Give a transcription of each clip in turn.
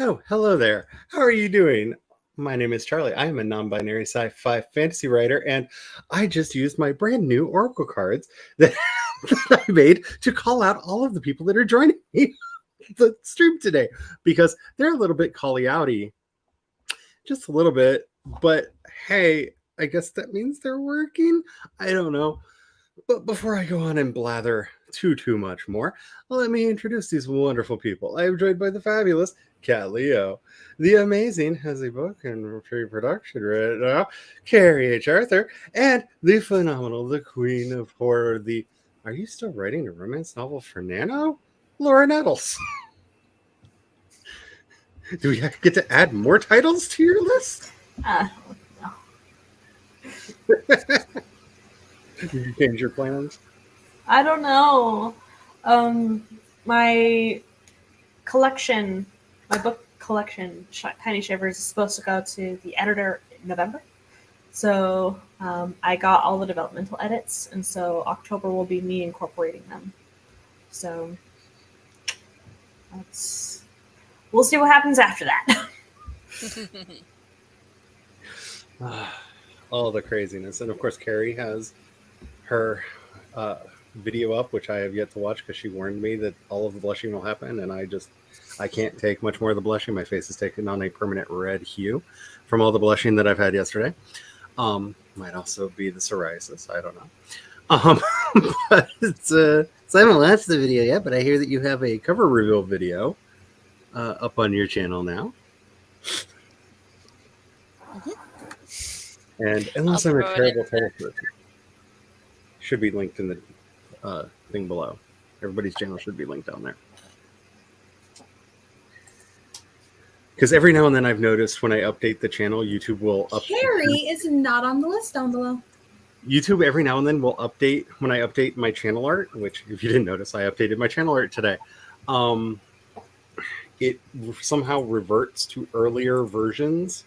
Oh, hello there. How are you doing? My name is Charlie. I am a non binary sci fi fantasy writer, and I just used my brand new Oracle cards that, that I made to call out all of the people that are joining me the stream today because they're a little bit call outy, just a little bit. But hey, I guess that means they're working. I don't know. But before I go on and blather too much more, let me introduce these wonderful people. I am joined by the fabulous Cat Leo, the amazing has a book in pre-production right now, Carrie H. Arthur, and the phenomenal, the queen of horror, the are you still writing a romance novel for Nano? Laura Nettles. Do we get to add more titles to your list? No. Did you change your plans? I don't know. My collection, my book collection, Tiny Shivers, is supposed to go to the editor in November. So I got all the developmental edits, and so October will be me incorporating them. So we'll see what happens after that. All the craziness. And of course, Carrie has her video up, which I have yet to watch because she warned me that all of the blushing will happen, and I can't take much more of the blushing. My face is taking on a permanent red hue from all the blushing that I've had yesterday. Might also be the psoriasis. I don't know. But so I haven't watched the video yet, but I hear that you have a cover reveal video up on your channel now. And unless I'm a terrible person, should be linked in the thing below. Everybody's channel should be linked down there. Because every now and then I've noticed when I update the channel, YouTube will update. Carrie is not on the list down below. YouTube every now and then will update when I update my channel art, which if you didn't notice, I updated my channel art today. It somehow reverts to earlier versions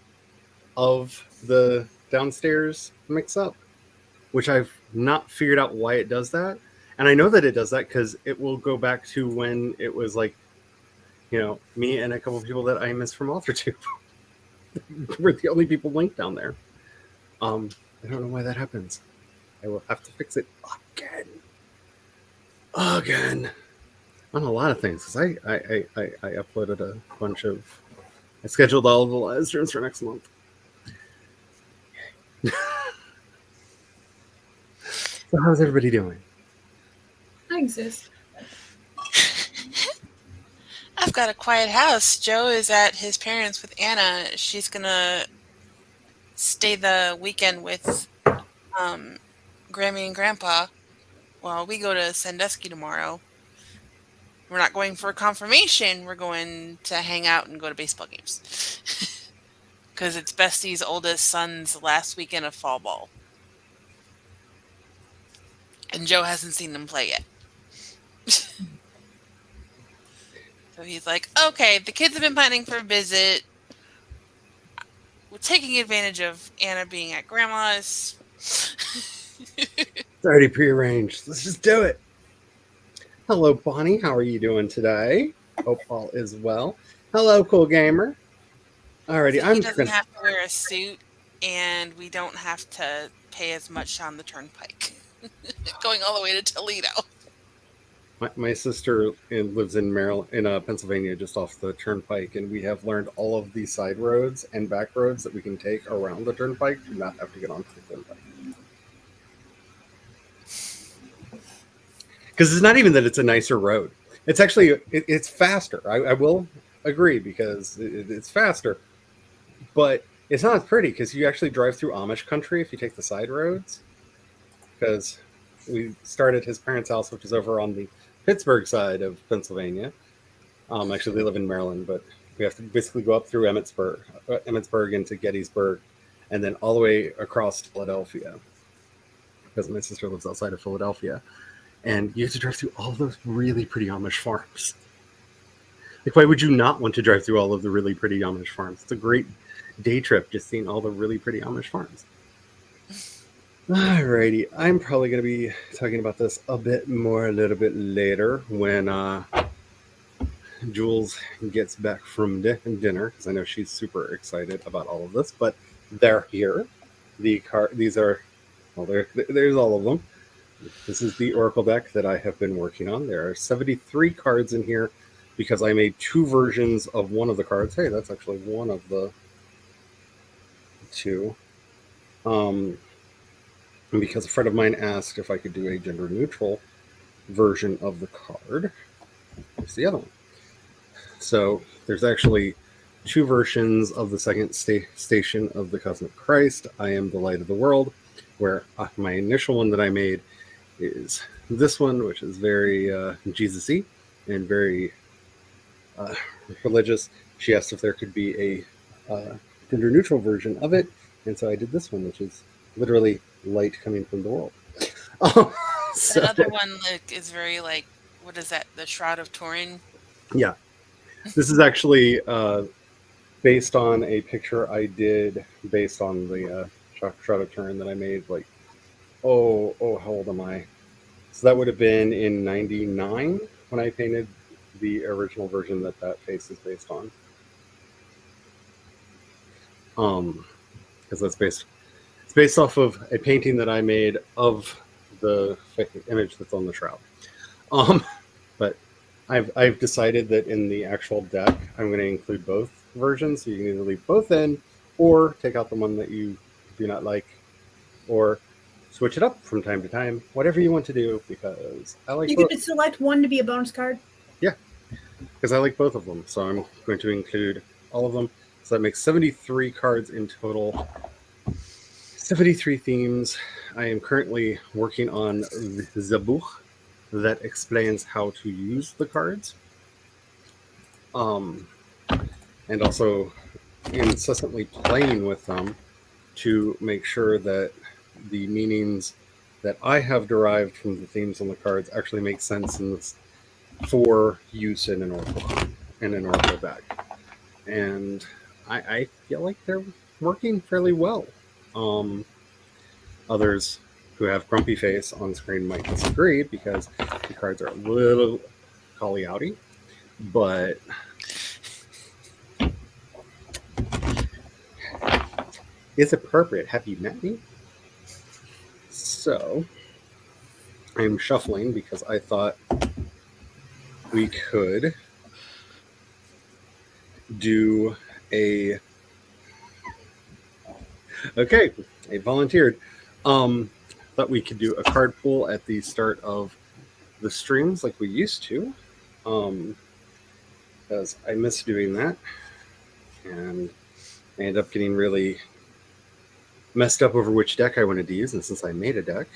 of the downstairs mix-up, which I've not figured out why it does that. And I know that it does that because it will go back to when it was like, you know, me and a couple of people that I miss from AuthorTube. We're the only people linked down there. I don't know why that happens. I will have to fix it again on a lot of things, because I uploaded a bunch of, I scheduled all of the live streams for next month. So how's everybody doing? I exist. I've got a quiet house. Joe is at his parents' with Anna. She's gonna stay the weekend with Grammy and Grandpa while we go to Sandusky tomorrow. We're not going for confirmation. We're going to hang out and go to baseball games. Because it's Bestie's oldest son's last weekend of fall ball. And Joe hasn't seen them play yet. So he's like, okay, the kids have been planning for a visit. We're taking advantage of Anna being at Grandma's. It's already prearranged. Let's just do it. Hello, Bonnie. How are you doing today? Hope all is well. Hello, Cool Gamer. Alrighty, So he doesn't have to wear a suit, and we don't have to pay as much on the turnpike. Going all the way to Toledo. My sister lives in Maryland, in Pennsylvania, just off the turnpike, and we have learned all of the side roads and back roads that we can take around the turnpike to not have to get onto the turnpike. Because it's not even that it's a nicer road. It's actually, it's faster. I will agree, because it's faster. But it's not as pretty, because you actually drive through Amish country if you take the side roads. Because we started his parents' house, which is over on the Pittsburgh side of Pennsylvania. Actually, they live in Maryland, but we have to basically go up through Emmitsburg into Gettysburg, and then all the way across to Philadelphia, because my sister lives outside of Philadelphia. And you have to drive through all those really pretty Amish farms. Like, why would you not want to drive through all of the really pretty Amish farms? It's a great day trip, just seeing all the really pretty Amish farms. Alrighty, I'm probably going to be talking about this a little bit later when Jules gets back from dinner, because I know she's super excited about all of this, but they're here. These are, well, there's all of them. This is the Oracle deck that I have been working on. There are 73 cards in here because I made two versions of one of the cards. Hey, that's actually one of the two. And because a friend of mine asked if I could do a gender neutral version of the card. Here's the other one. So there's actually two versions of the second station of the Cosmic Christ. I am the light of the world, where my initial one that I made is this one, which is very Jesus-y and very religious. She asked if there could be a gender neutral version of it, and so I did this one, which is literally light coming from the world. So, That other one is very like, what is that? The Shroud of Turin. yeah, this is actually based on a picture I did based on the Shroud of Turin that I made. Like, how old am I? So that would have been in '99 when I painted the original version that face is based on. Because it's based off of a painting that I made of the image that's on the shroud. But I've decided that in the actual deck, I'm going to include both versions. So you can either leave both in, or take out the one that you do not like, or switch it up from time to time. Whatever you want to do, because I like. You both. could select one to be a bonus card. Yeah, because I like both of them. So I'm going to include all of them. So that makes 73 cards in total. 73 themes. I am currently working on the book that explains how to use the cards. And also incessantly playing with them to make sure that the meanings that I have derived from the themes on the cards actually make sense in this for use in an oracle deck. And I feel like they're working fairly well. Others who have grumpy face on screen might disagree because the cards are a little call outy, but it's appropriate. Have you met me? So I'm shuffling because I thought we could do a. Okay, I volunteered. Thought we could do a card pool at the start of the streams like we used to, because I miss doing that, and I ended up getting really messed up over which deck I wanted to use, and since I made a deck,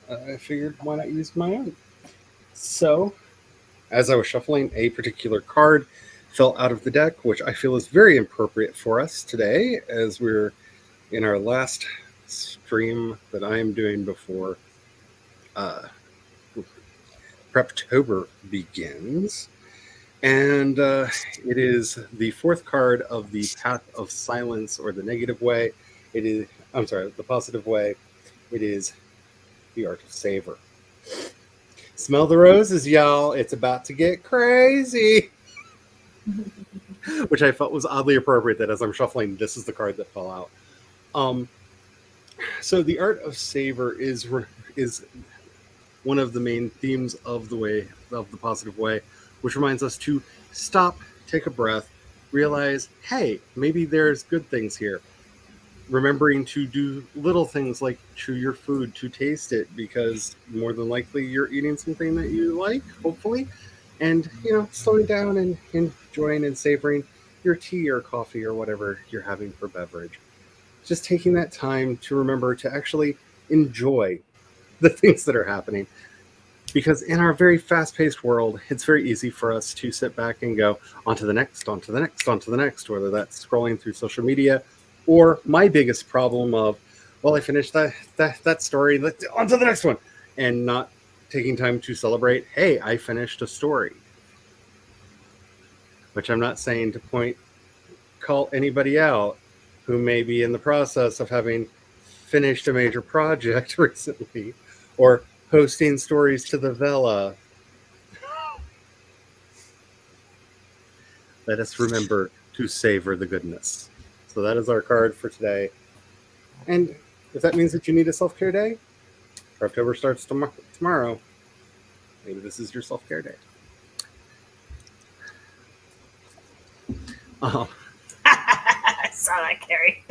I figured why not use my own. So, as I was shuffling, a particular card fell out of the deck, which I feel is very appropriate for us today, as we're in our last stream that I am doing before Preptober begins. And it is the fourth card of the Path of Silence, or the negative way. It is, I'm sorry, the positive way. It is the Art of Savor. Smell the roses, y'all. It's about to get crazy. Which I felt was oddly appropriate that as I'm shuffling, this is the card that fell out. So the Art of Savor is one of the main themes of the positive way, which reminds us to stop, take a breath, realize, hey, maybe there's good things here. Remembering to do little things like chew your food to taste it, because more than likely you're eating something that you like, hopefully, and slowing down and enjoying and savoring your tea or coffee or whatever you're having for beverage. Just taking that time to remember to actually enjoy the things that are happening. Because in our very fast-paced world, it's very easy for us to sit back and go on to the next, on to the next, on to the next, whether that's scrolling through social media, or my biggest problem of, well, I finished that story, let's on to the next one, and not taking time to celebrate, hey, I finished a story. Which I'm not saying to call anybody out who may be in the process of having finished a major project recently, or posting stories to the Vela. let us remember to savor the goodness. So that is our card for today. And if that means that you need a self-care day, October starts tomorrow. Maybe this is your self-care day. I saw that, Carrie.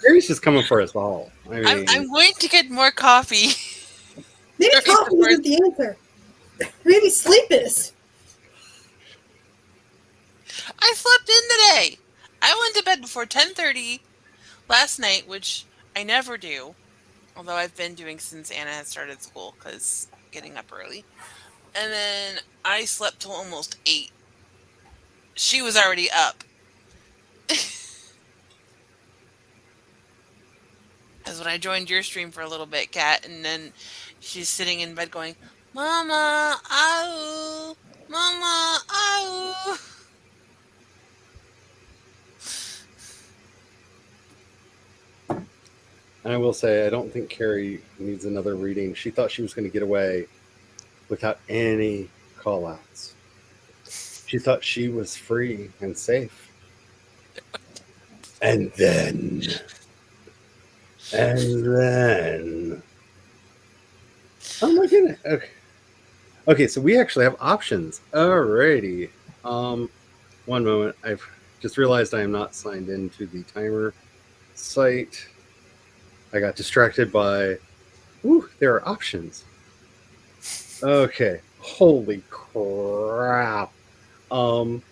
Gary's just coming for us all. I mean, I'm going to get more coffee. Maybe Sorry, coffee the isn't the answer. Maybe sleep is. I slept in today. I went to bed before 10:30 last night, which I never do. Although I've been doing since Anna has started school because getting up early. And then I slept till almost 8. She was already up. Because when I joined your stream for a little bit, Kat, and then she's sitting in bed going, Mama, ow, Mama, ow. and I will say, I don't think Carrie needs another reading. She thought she was going to get away without any call-outs. She thought she was free and safe. And then... Oh my goodness. Okay, so we actually have options. Alrighty. One moment. I've just realized I am not signed into the timer site. I got distracted by... Ooh, there are options. Okay. Holy crap. I'm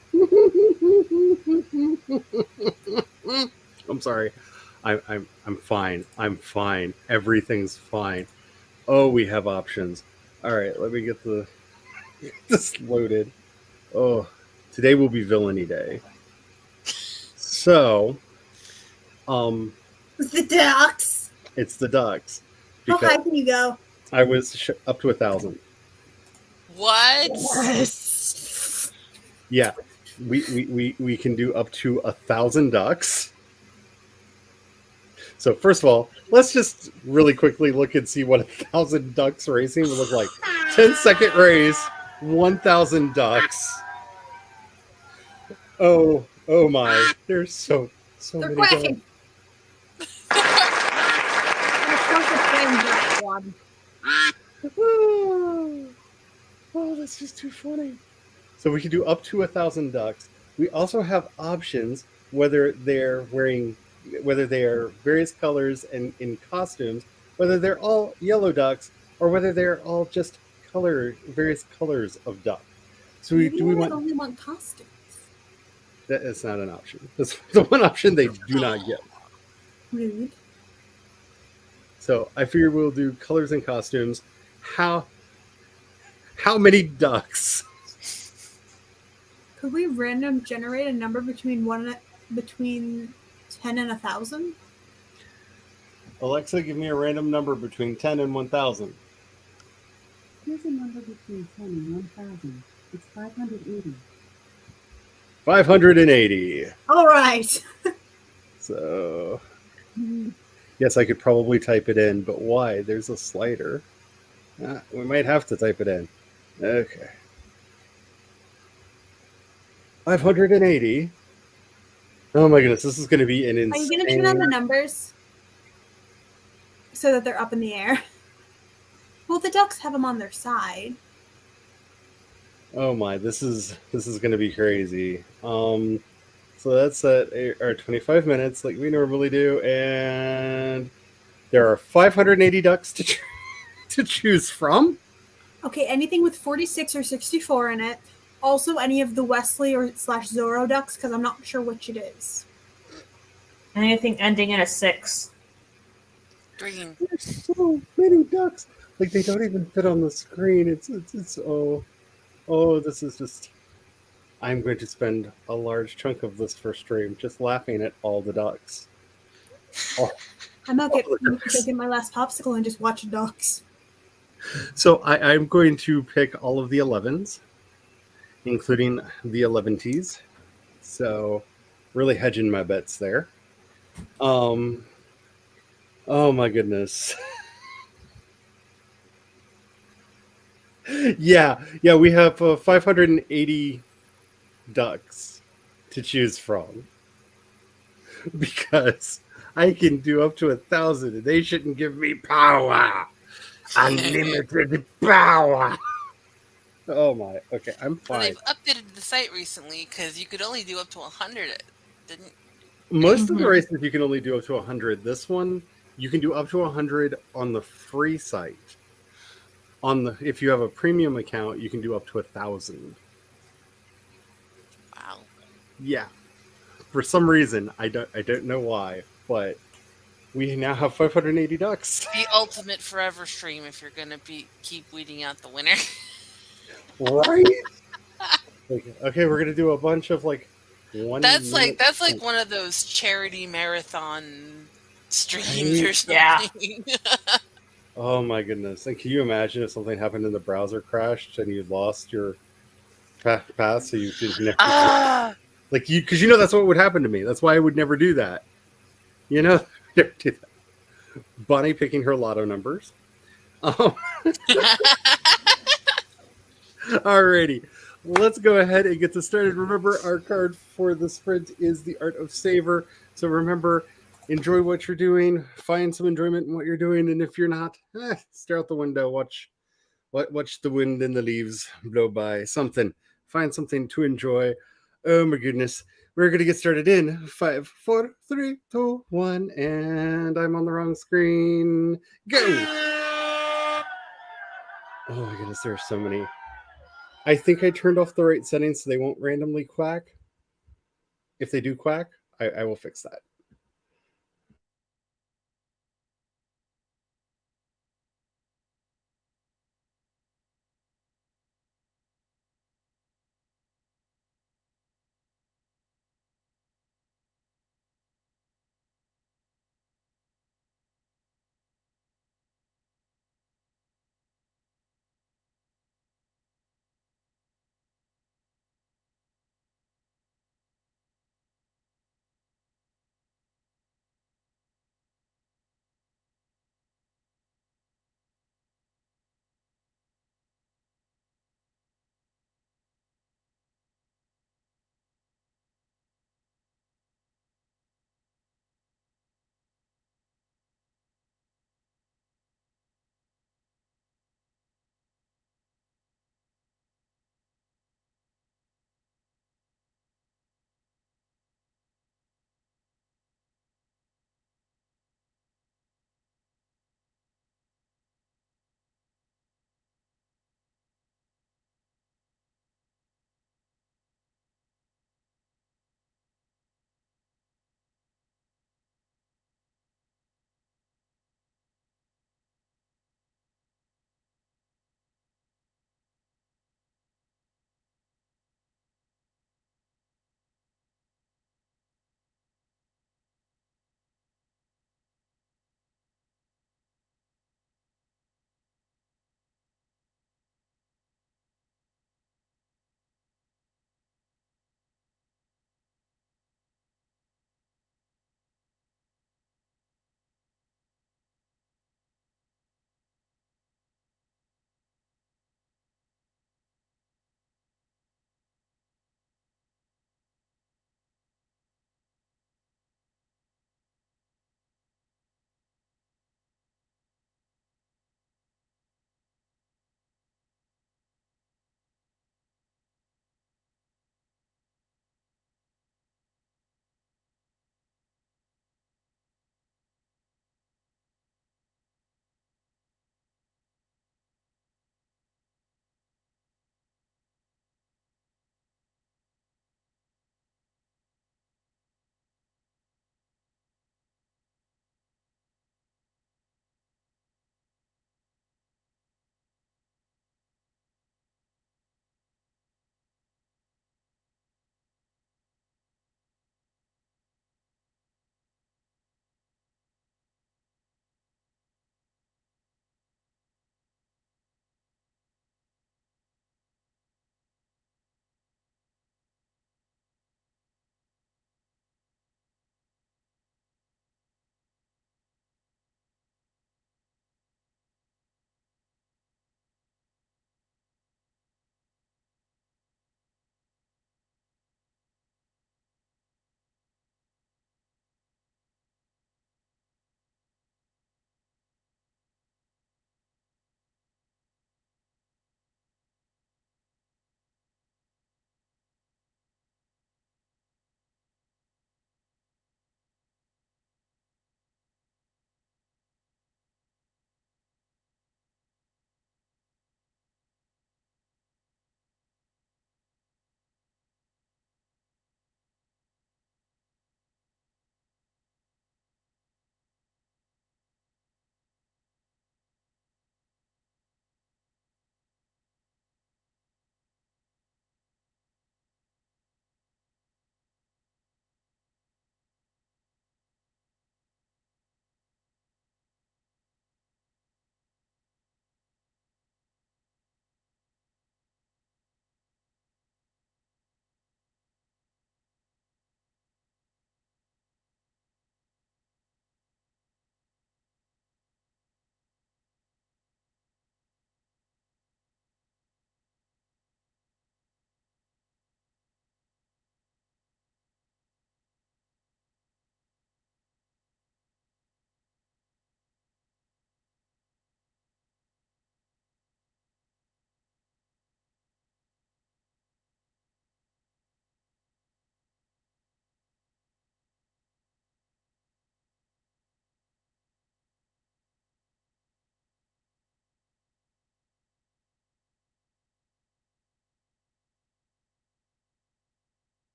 sorry. I'm fine. I'm fine. Everything's fine. Oh, we have options. All right, let me get this loaded. Oh, today will be villainy day. So, It's the ducks. it's the ducks. How high can you go? I was up to 1,000. What? Yes. Yeah, we can do up to 1,000 ducks. So first of all, let's just really quickly look and see what 1,000 ducks racing would look like. 10-second race, 1,000 ducks. Oh my! There's so They're many quacking. ducks. Oh, that's just too funny. So we can do up to 1,000 ducks. We also have options whether they are various colors and in costumes, whether they're all yellow ducks or whether they're all just various colors of duck. So we only want costumes. that is not an option. That's the one option they do not get. Rude. So I figure we'll do colors and costumes. How many ducks? Could we random generate a number between 10 and 1,000? Alexa, give me a random number between 10 and 1,000. Here's a number between 10 and 1,000. It's 580. 580. All right. So, yes, I could probably type it in, but why? There's a slider. We might have to type it in. Okay. 580. Oh my goodness, this is going to be an Are insane... you going to turn on the numbers so that they're up in the air? Well, the ducks have them on their side. Oh my, this is going to be crazy. So that's at our 25 minutes like we normally do, and there are 580 ducks to choose from. Okay, anything with 46 or 64 in it. Also, any of the Wesley or / Zorro ducks, because I'm not sure which it is. Anything ending in a 6. Green. There's so many ducks. Like they don't even fit on the screen. It's this is just... I'm going to spend a large chunk of this first stream just laughing at all the ducks. Oh. I'm going to get my last popsicle and just watch ducks. So I'm going to pick all of the 11s, including the 11Ts. So really hedging my bets there. Oh my goodness. Yeah, we have 580 ducks to choose from because I can do up to 1,000 and they shouldn't give me power. Unlimited power. Oh my. Okay, I'm Well, fine. they've updated the site recently because you could only do up to 100. Didn't Most they? of the Mhm. races you can only do up to 100. This one you can do up to 100 on the free site. On the if you have a premium account, you can do up to 1,000. Wow. Yeah. For some reason, I don't know why, but we now have 580 ducks. The ultimate forever stream if you're gonna be keep weeding out the winner. Right? Okay, we're gonna do a bunch of like 1 minute. That's like one of those charity marathon streams Right? or Yeah. something. Oh my goodness! And can you imagine if something happened and the browser crashed and you lost your path, so you didn't never Ah, like you because you know that's what would happen to me. That's why I would never do that. You know, never do that. Bonnie picking her lotto numbers. Um, Alrighty, let's go ahead and get this started. Remember, our card for the sprint is the Art of Savor. So remember, enjoy what you're doing, find some enjoyment in what you're doing, and if you're not, stare out the window, watch the wind and the leaves blow by. Something, find something to enjoy. Oh my goodness, we're gonna get started in 5, 4, 3, 2, 1, and I'm on the wrong screen. Go! Oh my goodness, there are so many. I think I turned off the right settings so they won't randomly quack. If they do quack, I will fix that.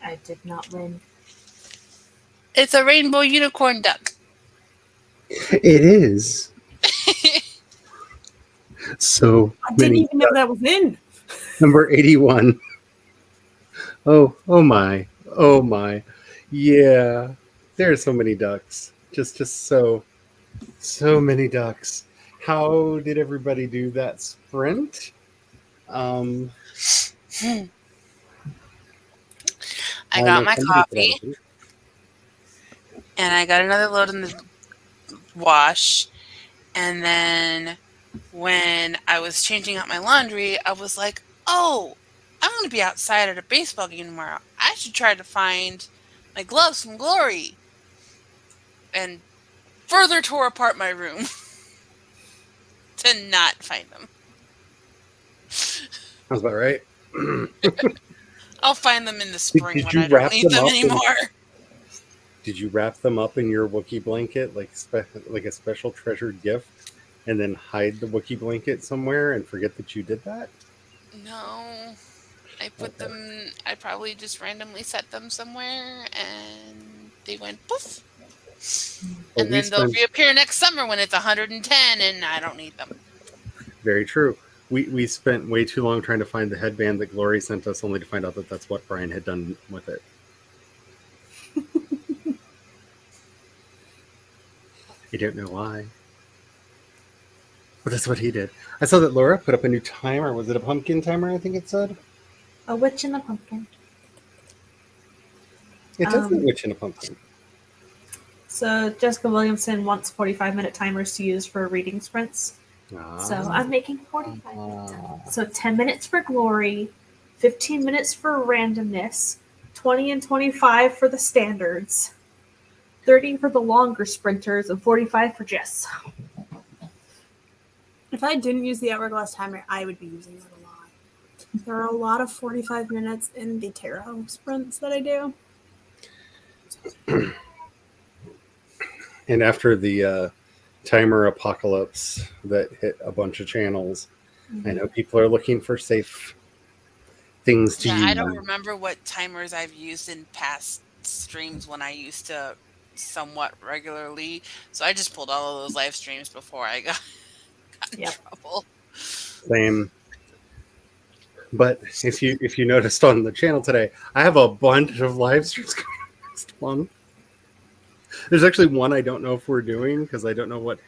I did not win. It's a rainbow unicorn duck. It is. So I didn't many. even know that was in. Number 81. Oh my. Oh my. Yeah. There are so many ducks. Just so many ducks. How did everybody do that sprint? I I got know my somebody put out coffee a group. and I got another load in the wash. And then when I was changing out my laundry, I was like, oh, I'm going to be outside at a baseball game tomorrow. I should try to find my gloves from Glory. And further tore apart my room to not find them. Sounds about right. I'll find them in the spring Did when you I don't wrap need them them up in- anymore. Did you wrap them up in your Wookiee blanket like a special treasured gift, and then hide the Wookiee blanket somewhere and forget that you did that? No. I put Okay. them, I probably just randomly set them somewhere and they went poof. Well, And then they'll reappear next summer when it's 110 and I don't need them. Very true. We spent way too long trying to find the headband that Glory sent us, only to find out that that's what Brian had done with it. I don't know why, but that's what he did. I saw that Laura put up a new timer. Was it a pumpkin timer? I think it said. A witch and a pumpkin. It does say witch and a pumpkin. So Jessica Williamson wants 45-minute timers to use for reading sprints. So I'm making 45 minutes. So 10 minutes for Glory, 15 minutes for randomness, 20 and 25 for the standards, 30 for the longer sprinters, and 45 for Jess. If I didn't use the hourglass timer, I would be using it a lot. There are a lot of 45 minutes in the tarot sprints that I do. And after the timer apocalypse that hit a bunch of channels, I know people are looking for safe things to use. I don't remember what timers I've used in past streams when I used to somewhat regularly. So I just pulled all of those live streams before I got in trouble. Same. But if you noticed on the channel today, I have a bunch of live streams coming next month. There's actually one I don't know if we're doing because I don't know what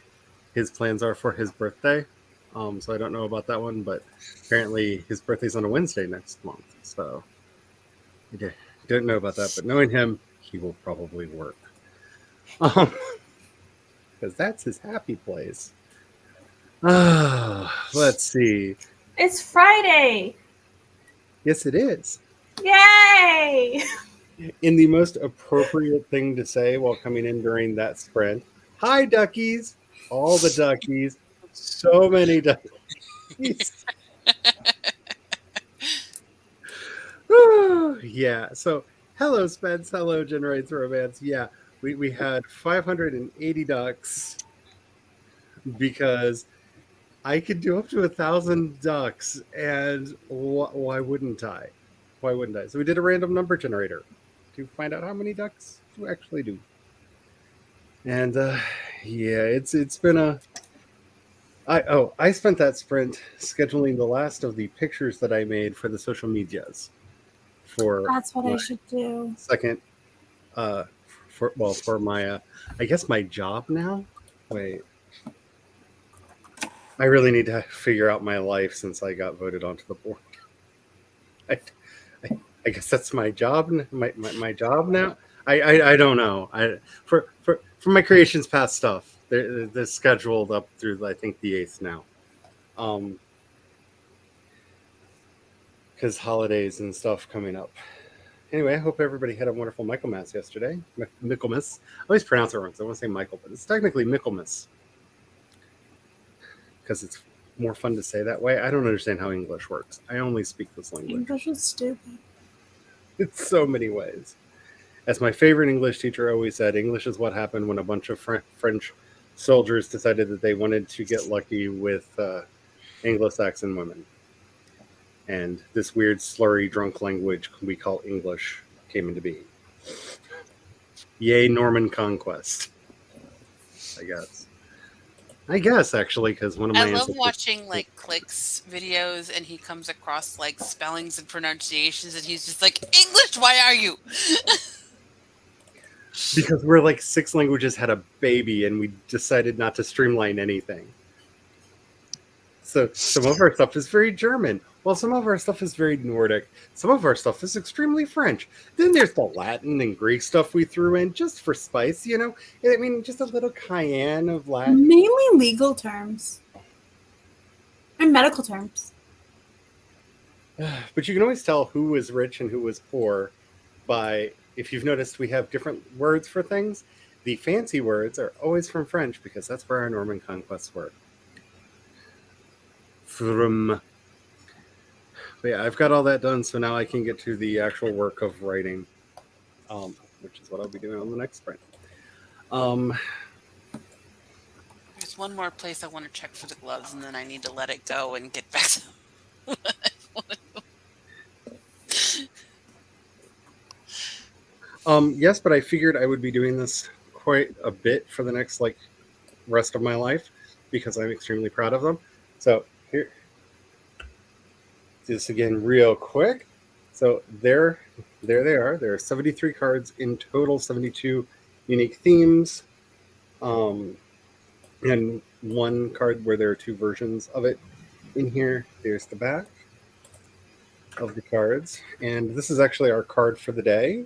his plans are for his birthday. So I don't know about that one, but apparently his birthday's on a Wednesday next month. So I don't know about that, but knowing him, he will probably work. Because that's his happy place. Let's see. It's Friday! Yes, it is. Yay! In the most appropriate thing to say while coming in during that sprint. Hi, duckies. All the duckies. So many duckies. Yeah. So, hello, Spence. Hello, Generates Romance. Yeah, we had 580 ducks because I could do up to 1,000 ducks, and why wouldn't I? Why wouldn't I? So we did a random number generator to find out how many ducks to actually do. And yeah, it's been a. I spent that sprint scheduling the last of the pictures that I made for the social medias. That's what I should do. Second, for my, I guess my job now. Wait, I really need to figure out my life since I got voted onto the board. I guess that's my job. My job now. I don't know. For my creations past stuff, they're scheduled up through I think the 8th now. Because holidays and stuff coming up. Anyway, I hope everybody had a wonderful Michaelmas yesterday. Michaelmas. I always pronounce it wrong, so I want to say Michael, but it's technically Michaelmas. Because it's more fun to say that way. I don't understand how English works. I only speak this language. English is stupid. In so many ways. As my favorite English teacher always said, English is what happened when a bunch of French soldiers decided that they wanted to get lucky with Anglo-Saxon women. And this weird, slurry, drunk language we call English came into being. Yay, Norman Conquest. I guess actually, because one of my I love ancestors- watching like Click's videos, and he comes across like spellings and pronunciations, and he's just like, English, why are you? because we're like 6 languages had a baby, and we decided not to streamline anything. So some of our stuff is very German, while some of our stuff is very Nordic. Some of our stuff is extremely French. Then there's the Latin and Greek stuff we threw in just for spice, you know? I mean, just a little cayenne of Latin. Mainly legal terms and medical terms. But you can always tell who was rich and who was poor by, if you've noticed, we have different words for things. The fancy words are always from French because that's where our Norman conquests were. But yeah, I've got all that done, so now I can get to the actual work of writing, which is what I'll be doing on the next sprint. There's one more place I want to check for the gloves, and then I need to let it go and get back to what I want to do. Yes, but I figured I would be doing this quite a bit for the next rest of my life because I'm extremely proud of them. So here, do this again real quick. So there they are. There are 73 cards in total, 72 unique themes, and one card where there are 2 versions of it in here. There's the back of the cards, and this is actually our card for the day.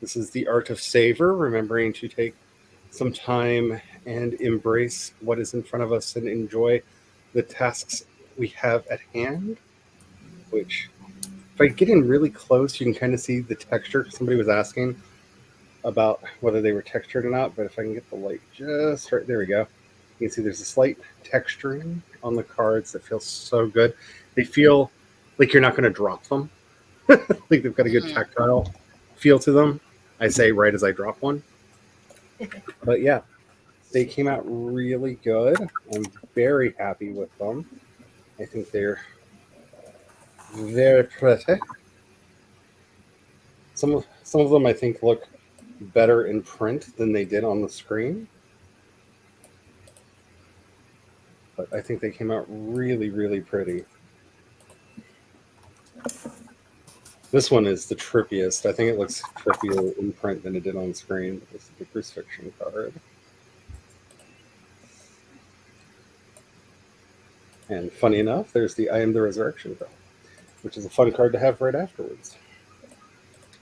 This is the art of Savor, remembering to take some time and embrace what is in front of us and enjoy the tasks we have at hand, which if I get in really close, you can kind of see the texture. Somebody was asking about whether they were textured or not, but if I can get the light just right, there we go. You can see there's a slight texturing on the cards that feels so good. They feel like you're not going to drop them. Like they've got a good tactile feel to them. I say right as I drop one. But yeah, they came out really good. I'm very happy with them. I think they're very pretty. Some of them I think look better in print than they did on the screen. But I think they came out really, really pretty. This one is the trippiest. I think it looks trippier in print than it did on screen. This is the crucifixion card. And funny enough, there's the I Am the Resurrection card, which is a fun card to have right afterwards.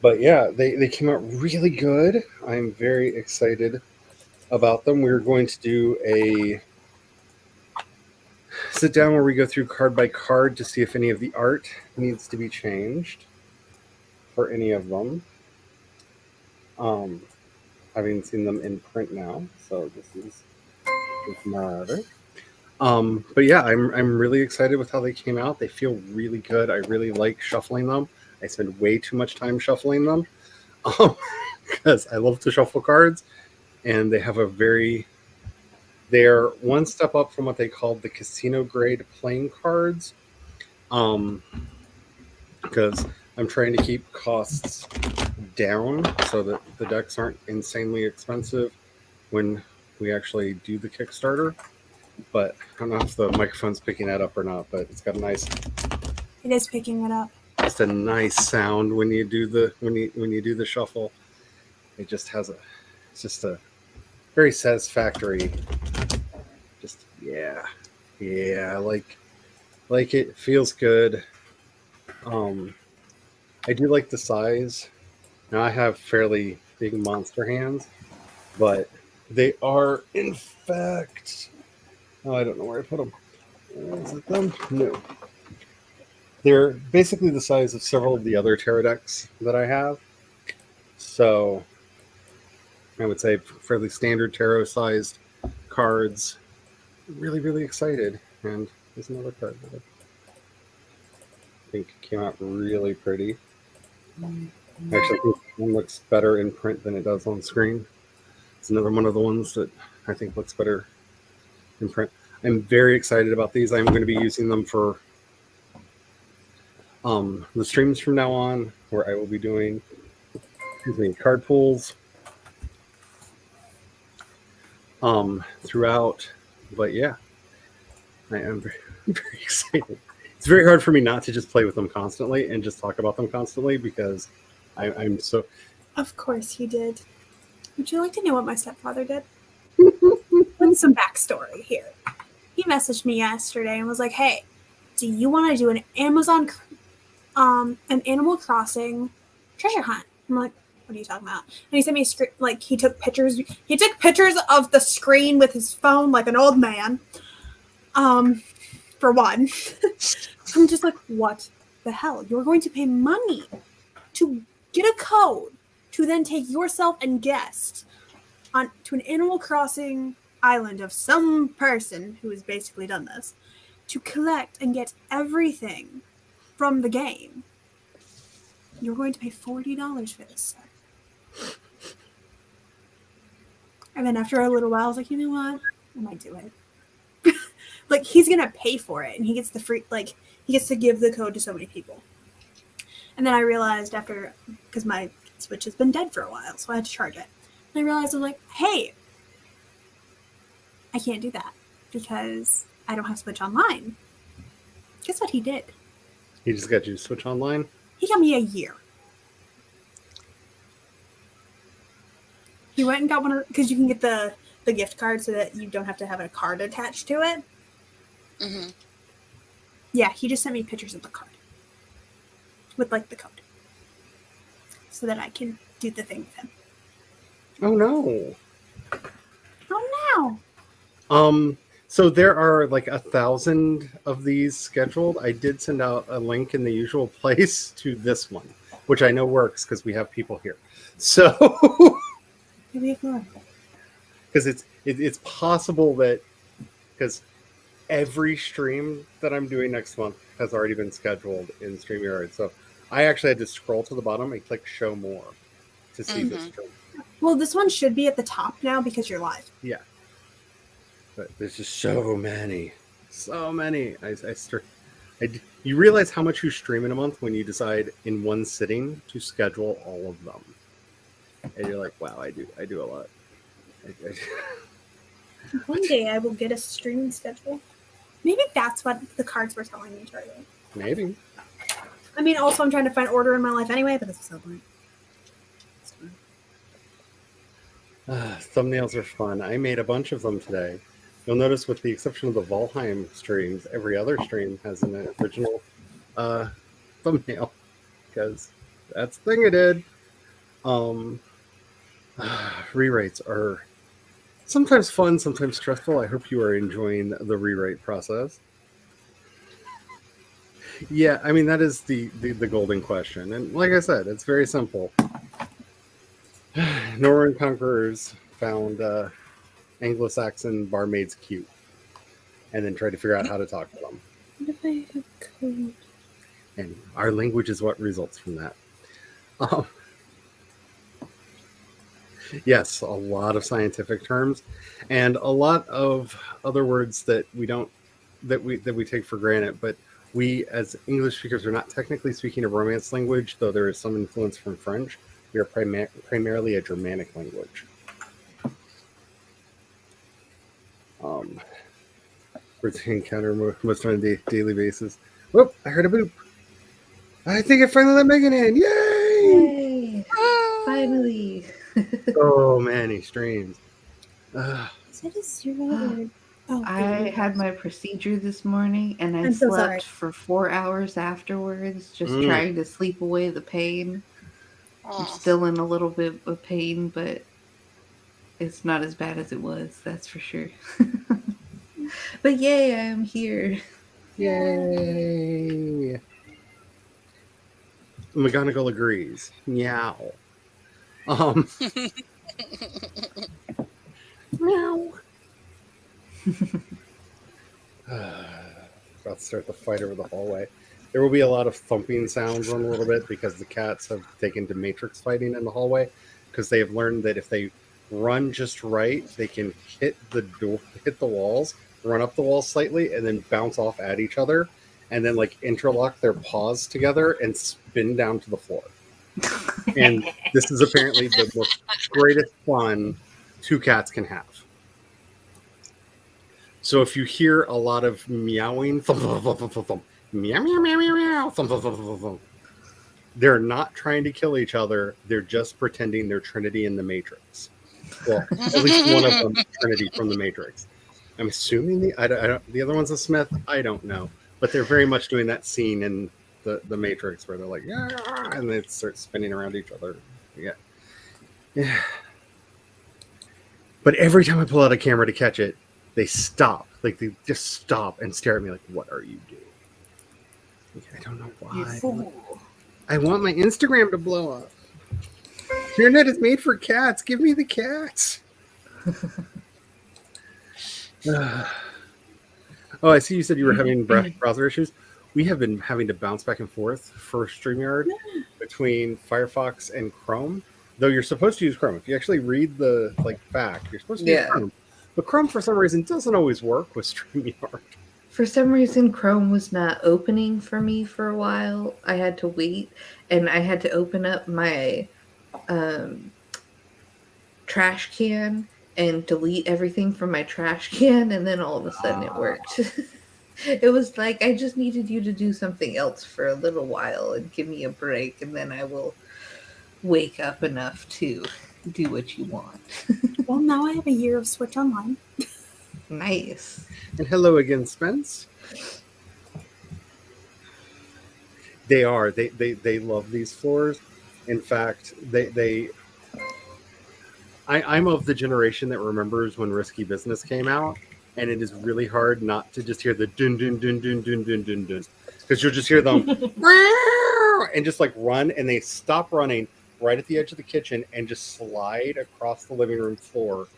But yeah, they came out really good. I'm very excited about them. We're going to do a sit down where we go through card by card to see if any of the art needs to be changed for any of them. Having seen them in print now, so this is matter. But yeah, I'm really excited with how they came out. They feel really good. I really like shuffling them. I spend way too much time shuffling them because I love to shuffle cards, and they have they're one step up from what they called the casino grade playing cards, because I'm trying to keep costs down so that the decks aren't insanely expensive when we actually do the Kickstarter. But I don't know if the microphone's picking that up or not, but it's got a nice, It is picking it up. just a nice sound when you do the when you do the shuffle. It just has it's just a very satisfactory, just yeah, like it feels good. I do like the size. Now I have fairly big monster hands, but they are in fact, oh, I don't know where I put them. Is it them? No. They're basically the size of several of the other tarot decks that I have. So I would say fairly standard tarot sized cards. Really, really excited. And there's another card that I think came out really pretty. Actually, I think one looks better in print than it does on screen. It's another one of the ones that I think looks better in print. I'm very excited about these. I'm going to be using them for the streams from now on, where I will be doing excuse me, card pools throughout. But yeah, I am very, very excited. It's very hard for me not to just play with them constantly and just talk about them constantly because I'm so. Of course he did. Would you like to know what my stepfather did? And some backstory here. He messaged me yesterday and was like, "Hey, do you want to do an an Animal Crossing treasure hunt?" I'm like, "What are you talking about?" And he sent me a script. Like he took pictures. He took pictures of the screen with his phone, like an old man. For one, I'm just like, what the hell? You're going to pay money to get a code to then take yourself and guests on to an Animal Crossing island of some person who has basically done this to collect and get everything from the game. You're going to pay $40 for this, sir. And then after a little while, I was like, you know what? I might do it. Like, he's going to pay for it, and he gets the free, like, he gets to give the code to so many people. And then I realized after, because my Switch has been dead for a while, so I had to charge it. And I realized I was like, hey, I can't do that because I don't have Switch Online. Guess what he did? He just got you Switch Online? He got me a year. He went and got one of, because you can get the gift card so that you don't have to have a card attached to it. Mm-hmm. Yeah, he just sent me pictures of the card with like the code so that I can do the thing with him. Oh no. Oh no. So there are like 1,000 of these scheduled. I did send out a link in the usual place to this one, which I know works because we have people here. So Maybe ignore. because it's possible that because every stream that I'm doing next month has already been scheduled in StreamYard. So I actually had to scroll to the bottom and click show more to see this stream. Well, this one should be at the top now because you're live. Yeah. But there's just so many. So many. You realize how much you stream in a month when you decide in one sitting to schedule all of them. And you're like, wow, I do a lot. One day I will get a streaming schedule. Maybe that's what the cards were telling me, Charlie. Maybe. I mean, also I'm trying to find order in my life anyway, but it's so boring. Thumbnails are fun. I made a bunch of them today. You'll notice with the exception of the Valheim streams, every other stream has an original thumbnail because that's the thing I did. Rewrites are sometimes fun, sometimes stressful. I hope you are enjoying the rewrite process. Yeah, I mean, that is the golden question. And like I said, it's very simple. Northern conquerors found Anglo-Saxon barmaids cute and then tried to figure out how to talk to them. What if I have code? And our language is what results from that. Yes, a lot of scientific terms and a lot of other words that we take for granted, but we as English speakers are not technically speaking a Romance language, though there is some influence from French. We are primarily a Germanic language. Words we encounter most on a daily basis. Whoop, I heard a boop. I think I finally let Megan in. Yay! Finally. So many streams. Is that a 0 or... Oh, I had my procedure this morning and I I'm so slept sorry. for 4 hours afterwards, just trying to sleep away the pain. I'm still in a little bit of pain, but it's not as bad as it was, that's for sure. But yay, I am here. Yay! McGonagall agrees. Meow. Meow. About to start the fight over the hallway. There will be a lot of thumping sounds in a little bit because the cats have taken to matrix fighting in the hallway because they have learned that if they run just right, they can hit the walls, run up the walls slightly, and then bounce off at each other, and then like interlock their paws together and spin down to the floor. And this is apparently the most greatest fun two cats can have. So if you hear a lot of meowing, thump, thump, thump, thump, thump, meow, meow, meow, meow, meow, thump, thump, thump, thump, thump, they're not trying to kill each other. They're just pretending they're Trinity in the Matrix. Well, at least one of them is Trinity from the Matrix. I'm assuming the other one's a Smith. I don't know, but they're very much doing that scene in the Matrix where they're like, yeah, and they start spinning around each other. Yeah. But every time I pull out a camera to catch it, they stop. Like they just stop and stare at me like, "What are you doing?" Like, I don't know why. I want my Instagram to blow up. The internet is made for cats. Give me the cats. Oh, I see you said you were having browser issues. We have been having to bounce back and forth for StreamYard between Firefox and Chrome. Though you're supposed to use Chrome. If you actually read the fact, you're supposed to use Chrome. But Chrome, for some reason, doesn't always work with StreamYard. For some reason, Chrome was not opening for me for a while. I had to wait, and I had to open up my trash can and delete everything from my trash can, and then all of a sudden it worked. It was like, I just needed you to do something else for a little while and give me a break, and then I will wake up enough to do what you want. Well, now I have a year of Switch Online. Nice. And hello again, Spence. They are. They love these floors. In fact, I'm of the generation that remembers when Risky Business came out, and it is really hard not to just hear the dun dun dun dun dun dun dun dun, because you'll just hear them and just like run, and they stop running right at the edge of the kitchen and just slide across the living room floor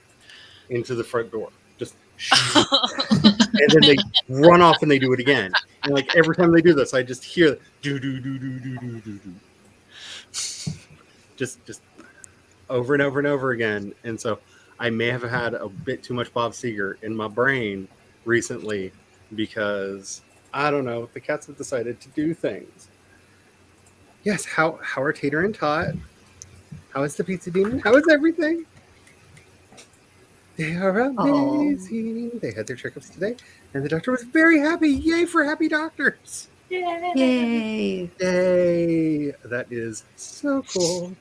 into the front door. Just and then they run off and they do it again. And like every time they do this, I just hear do do do do do do do do. Just over and over and over again. And so I may have had a bit too much Bob Seger in my brain recently because I don't know, the cats have decided to do things. Yes, how are Tater and Tot? How is the Pizza Demon? How is everything? They are amazing. They had their checkups today, and the doctor was very happy. Yay for happy doctors! Yay! Yay! That is so cool.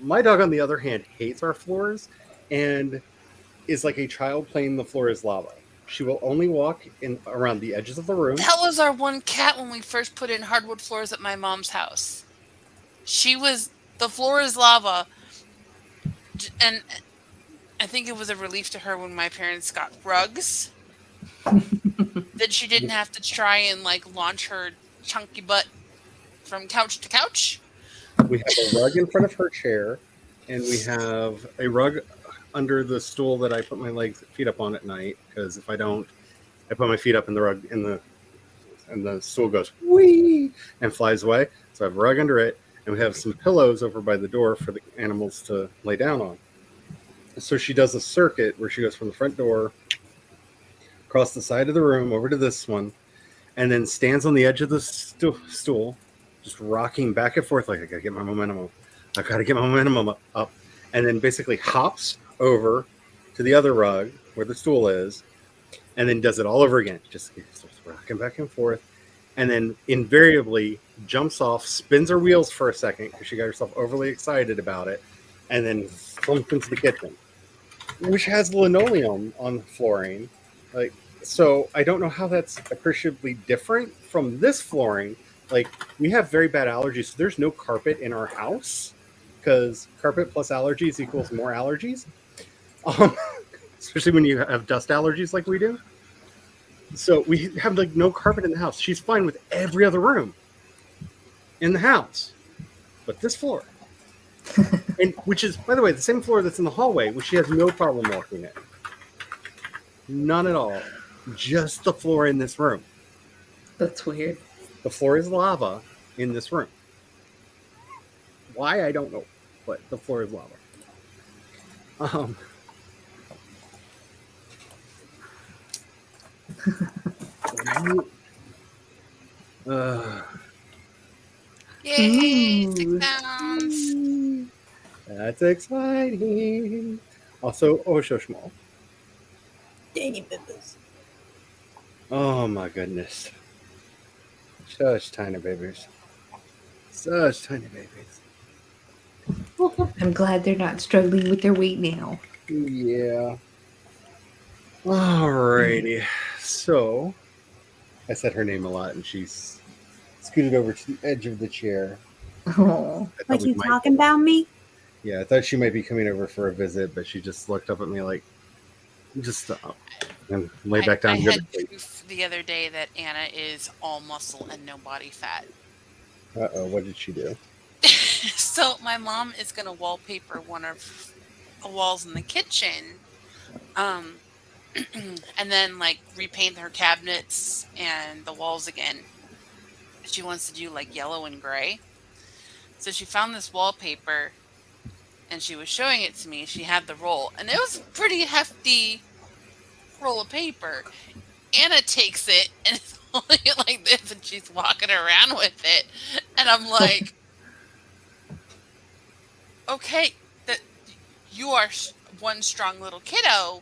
My dog, on the other hand, hates our floors and is like a child playing the floor is lava. She will only walk in around the edges of the room. That was our one cat when we first put in hardwood floors at my mom's house. The floor is lava. And I think it was a relief to her when my parents got rugs. That she didn't have to try and like launch her chunky butt from couch to couch. We have a rug in front of her chair, and we have a rug under the stool that I put my feet up on at night, because if I don't, I put my feet up in the rug and the stool goes whee and flies away. So I have a rug under it, and we have some pillows over by the door for the animals to lay down on. So she does a circuit where she goes from the front door across the side of the room over to this one, and then stands on the edge of the stool, just rocking back and forth like, I gotta get my momentum up. I gotta get my momentum up. And then basically hops over to the other rug where the stool is, and then does it all over again. Just starts rocking back and forth. And then invariably jumps off, spins her wheels for a second because she got herself overly excited about it, and then flumps into the kitchen, which has linoleum on the flooring. Like, so I don't know how that's appreciably different from this flooring. Like, we have very bad allergies, so there's no carpet in our house because carpet plus allergies equals more allergies. Especially when you have dust allergies like we do. So we have like no carpet in the house. She's fine with every other room in the house, but this floor, and which is, by the way, the same floor that's in the hallway, which she has no problem walking in. None at all. Just the floor in this room. That's weird. The floor is lava in this room. Why, I don't know, but the floor is lava. Yay, Ooh. 6 pounds. That's exciting. Also, oh, so small. Dang bibbers. Oh my goodness. Such tiny babies. Such tiny babies. I'm glad they're not struggling with their weight now. Yeah. Alrighty. So, I said her name a lot, and she's scooted over to the edge of the chair. Oh, I thought Like we you might- talking about me? Yeah, I thought she might be coming over for a visit, but she just looked up at me like, just stop. And lay back down I to go had to sleep. proof the other day that Anna is all muscle and no body fat. Uh-oh, what did she do? So my mom is going to wallpaper one of the walls in the kitchen, and then like repaint her cabinets and the walls again. She wants to do like yellow and gray. So she found this wallpaper, and she was showing it to me. She had the roll, and it was a pretty hefty roll of paper. Anna takes it, and it's only like this, and she's walking around with it, and I'm like, okay, that you are one strong little kiddo.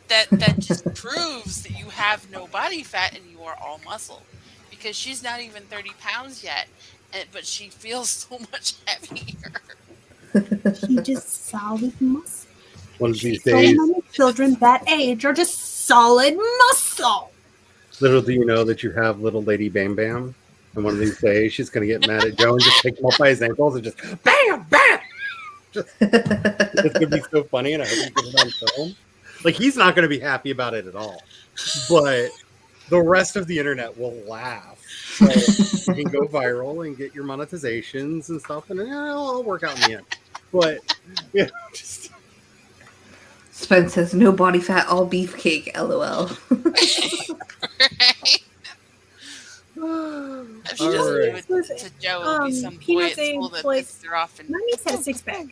That just proves that you have no body fat and you are all muscle, because she's not even 30 pounds yet, but she feels so much heavier. She just solid muscle. One of these So days, many children that age are just solid muscle. little do you know that you have little lady Bam Bam. And one of these days, she's going to get mad at Joe and just take him up by his ankles and just bam, bam. It's going to be so funny, and I hope you get it on film. Like, he's not going to be happy about it at all. But the rest of the internet will laugh. So you can go viral and get your monetizations and stuff, and it'll all work out in the end. But, yeah, just... Spence says no body fat, all beefcake. LOL. Right? If she doesn't Alright. do it to Joe, it'll be some boy Peanut at school that like, pisses her off. And My niece had a six pack.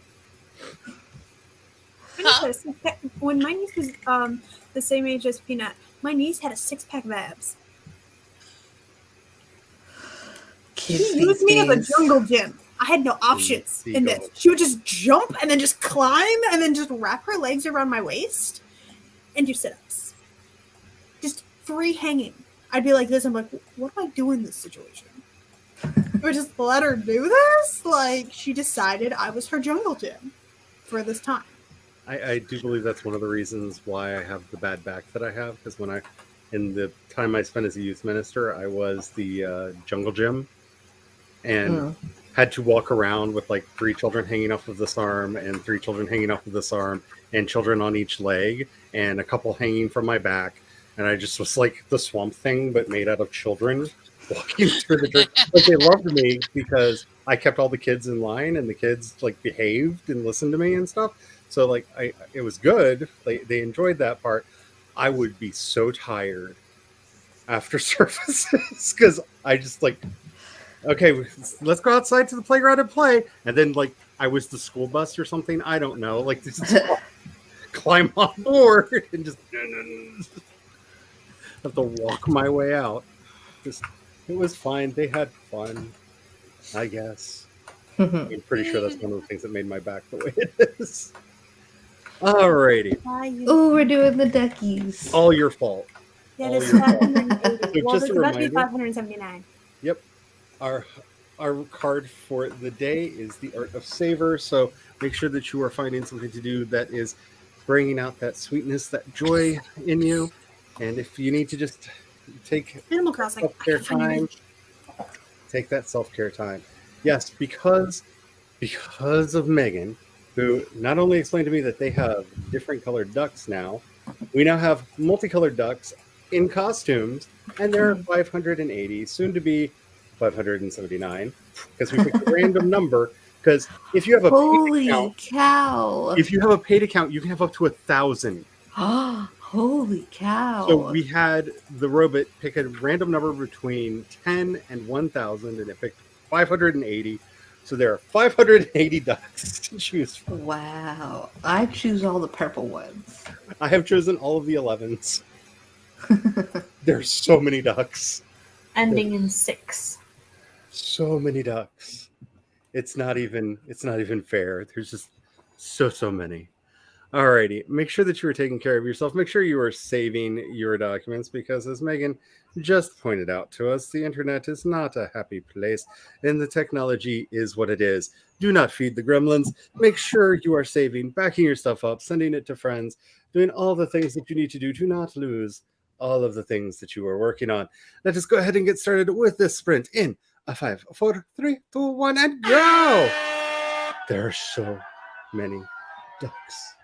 Huh? When my niece was the same age as Peanut, my niece had a 6-pack of abs. Kids She used these me as a days. jungle gym. I had no options in this. She would just jump and then just climb and then just wrap her legs around my waist and do sit-ups. Just free hanging. I'd be like this. I'm like, what do I do in this situation? Or just let her do this? Like, she decided I was her jungle gym for this time. I do believe that's one of the reasons why I have the bad back that I have, because in the time I spent as a youth minister, I was the jungle gym and had to walk around with like 3 children hanging off of this arm and 3 children hanging off of this arm and children on each leg and a couple hanging from my back. And I just was like the Swamp Thing, but made out of children walking through the dirt. Like, they loved me because I kept all the kids in line and the kids like behaved and listened to me and stuff. So like it was good. They enjoyed that part. I would be so tired after services because I just like, okay, let's go outside to the playground and play. And then like I was the school bus or something. I don't know. Like just climb on board and just have to walk my way out. Just it was fine. They had fun, I guess. I'm pretty sure that's one of the things that made my back the way it is. Alrighty. Oh, we're doing the duckies. All your fault. Yeah, All it's your fault. 580. So Well, just it's a about to be reminder. 579. Yep. Our card for the day is the Art of Savor. So make sure that you are finding something to do that is bringing out that sweetness, that joy in you. And if you need to just take Animal Crossing. self-care time, take that self-care time. Yes, because of Megan, who not only explained to me that they have different colored ducks now, we now have multicolored ducks in costumes, and there are 580, soon to be 579, because we picked a random number. Because if you have a paid Holy account, cow. if you have a paid account, you can have up to 1,000. Holy cow. So we had the robot pick a random number between 10 and 1,000, and it picked 580. So there are 580 ducks to choose from. Wow. I choose all the purple ones. I have chosen all of the 11s. There's so many ducks. Ending in 6. So so many ducks. It's not even fair. There's just so many. Alrighty, make sure that you are taking care of yourself. Make sure you are saving your documents because, as Megan just pointed out to us, the internet is not a happy place and the technology is what it is. Do not feed the gremlins. Make sure you are saving, backing your stuff up, sending it to friends, doing all the things that you need to do to not lose all of the things that you are working on. Let us go ahead and get started with this sprint in a 5, 4, 3, 2, 1, and go! There are so many ducks.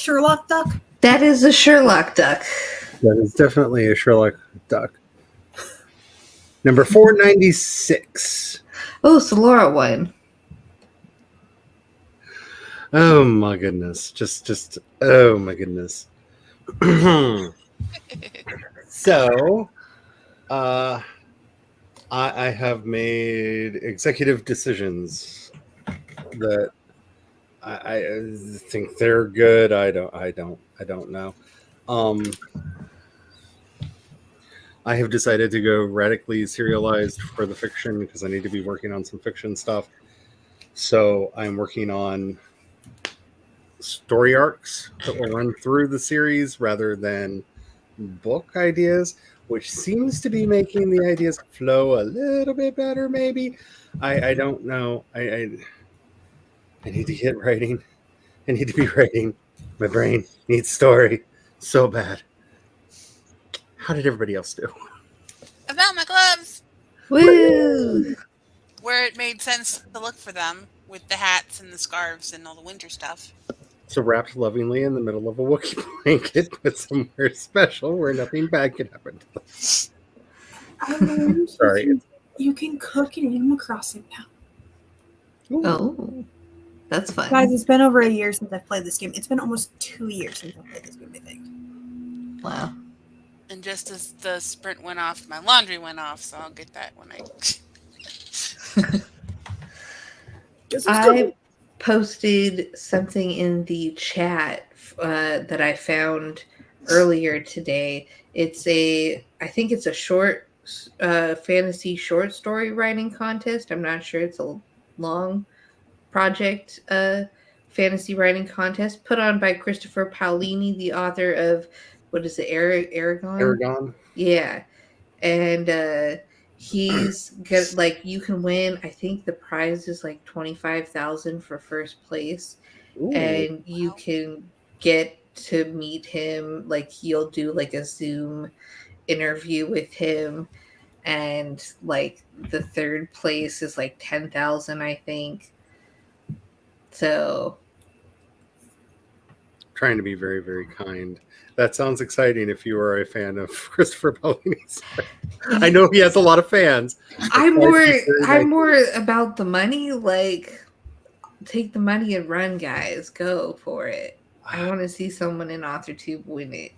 Sherlock duck? That is a Sherlock duck. That is definitely a Sherlock duck. Number 496. Oh, Solora one. Oh my goodness. Just oh my goodness. So, I have made executive decisions that I think they're good. I don't know. I have decided to go radically serialized for the fiction because I need to be working on some fiction stuff. So I'm working on story arcs that will run through the series rather than book ideas, which seems to be making the ideas flow a little bit better. Maybe I don't know. I need to get writing. I need to be writing. My brain needs story so bad. How did everybody else do? I found my gloves Woo! where it made sense to look for them with the hats and the scarves and all the winter stuff. So wrapped lovingly in the middle of a Wookiee blanket, but somewhere special where nothing bad can happen to them. I learned Sorry. you can cook in Animal Crossing now. Ooh. Oh, that's fun. Guys, it's been over a year since I've played this game. It's been almost 2 years since I've played this game, I think. Wow. And just as the sprint went off, my laundry went off, so I'll get that when I posted something in the chat that I found earlier today. I think it's a short fantasy short story writing contest. I'm not sure it's a long project fantasy writing contest put on by Christopher Paolini, the author of, what is it, Aragon? Aragon. Yeah. And he's got, like, you can win, I think the prize is like 25,000 for first place. Ooh. And you can get to meet him, like you'll do like a Zoom interview with him, and like the third place is like 10,000, I think. So Trying to be very, very kind. That sounds exciting if you are a fan of Christopher Paolini's. I know he has a lot of fans. I'm more about the money. Like, take the money and run, guys. Go for it. I want to see someone in AuthorTube win it.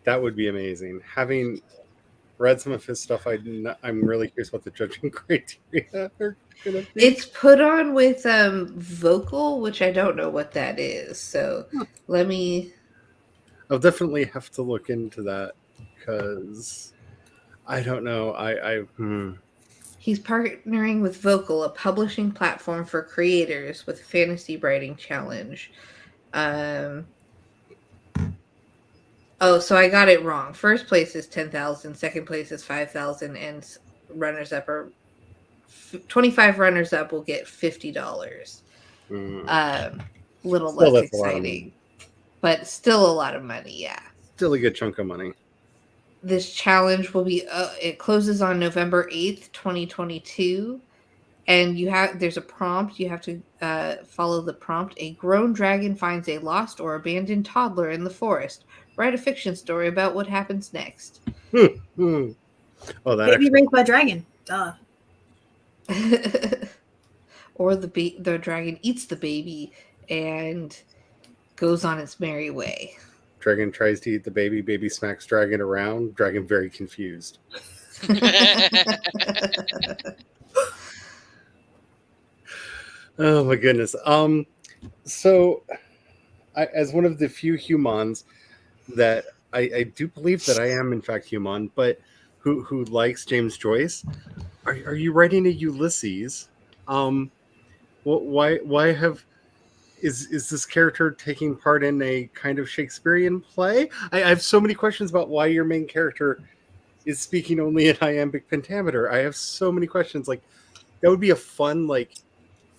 That would be amazing. Having read some of his stuff, I'm really curious what the judging criteria are going to be. It's put on with vocal, which I don't know what that is. So let me... I'll definitely have to look into that because I don't know. He's partnering with Vocal, a publishing platform for creators with a fantasy writing challenge. Oh, so I got it wrong. First place is 10,000, second place is 5,000, and runners up are 25 runners up will get $50. Little Still, less exciting, but still a lot of money. Yeah, still a good chunk of money. This challenge will be it closes on November 8th, 2022. And there's a prompt. You have to follow the prompt. A grown dragon finds a lost or abandoned toddler in the forest. Write a fiction story about what happens next. Oh, that Baby raised by dragon. Duh. Or the dragon eats the baby and goes on its merry way. Dragon tries to eat the baby. Baby smacks dragon around. Dragon very confused. Oh my goodness. So as one of the few humans that I do believe that I am in fact human, but who likes James Joyce, are you writing a Ulysses? Why is this character taking part in a kind of Shakespearean play? I have so many questions about why your main character is speaking only in iambic pentameter. I have so many questions. Like, that would be a fun, like,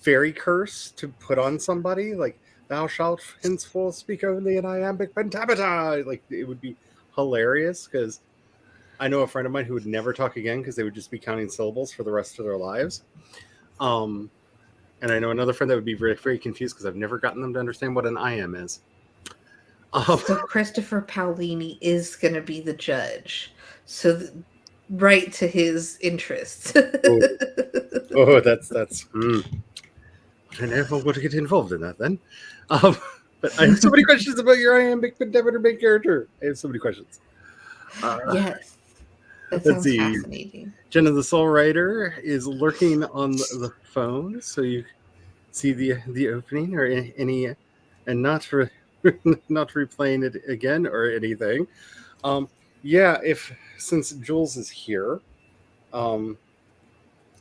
fairy curse to put on somebody. Like, thou shalt henceforth speak only in iambic pentameter. Like, it would be hilarious, because I know a friend of mine who would never talk again because they would just be counting syllables for the rest of their lives. And I know another friend that would be very, very confused because I've never gotten them to understand what an IM is. So Christopher Paolini is going to be the judge. So right to his interests. That's I never want to get involved in that then. But I have so many questions about your iambic pentameter main character. I have so many questions. Yes. That Let's sounds see. fascinating. Jenna the Soul Writer is lurking on the phone, so you see the opening or any, and not not replaying it again or anything. Yeah, since Jules is here, I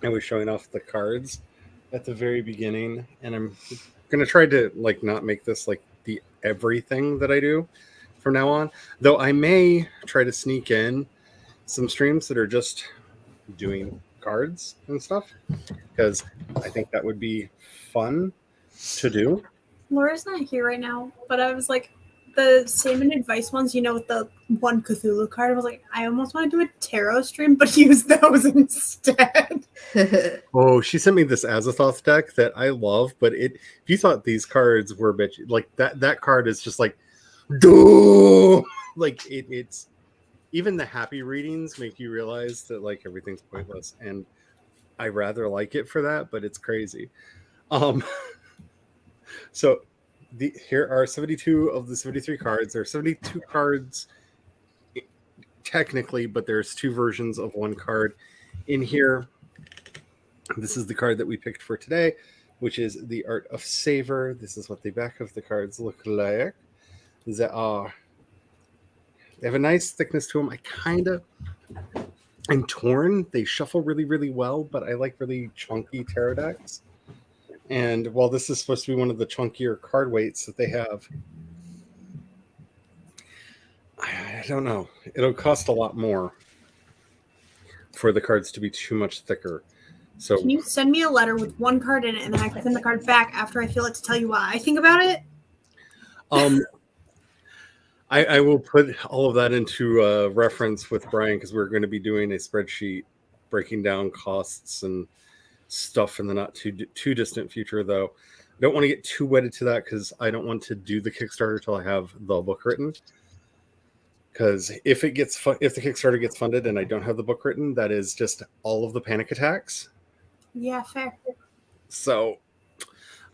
was showing off the cards at the very beginning, and I'm gonna try to like not make this like the everything that I do from now on. Though I may try to sneak in some streams that are just doing cards and stuff, because I think that would be fun to do. Laura's not here right now, but I was like, the Salmon Advice ones, with the one Cthulhu card, I was like, I almost want to do a tarot stream, but use those instead. Oh, she sent me this Azathoth deck that I love, but if you thought these cards were bitchy, like that card is just like, duh! Like it's even the happy readings make you realize that like everything's pointless, and I rather like it for that, but it's crazy. So here are 72 of the 73 cards. There are 72 cards technically, but there's two versions of one card in here. This is the card that we picked for today, which is the Art of Savor. This is what the back of the cards look like. They have a nice thickness to them. I'm torn. They shuffle really, really well, but I like really chunky tarot decks. And while this is supposed to be one of the chunkier card weights that they have, I don't know. It'll cost a lot more for the cards to be too much thicker. So can you send me a letter with one card in it, and then I can send the card back after I feel it to tell you why I think about it? I will put all of that into reference with Brian, because we're going to be doing a spreadsheet breaking down costs and stuff in the not too distant future. Though I don't want to get too wedded to that, because I don't want to do the Kickstarter till I have the book written. Because if the Kickstarter gets funded and I don't have the book written, that is just all of the panic attacks. Yeah, fair. So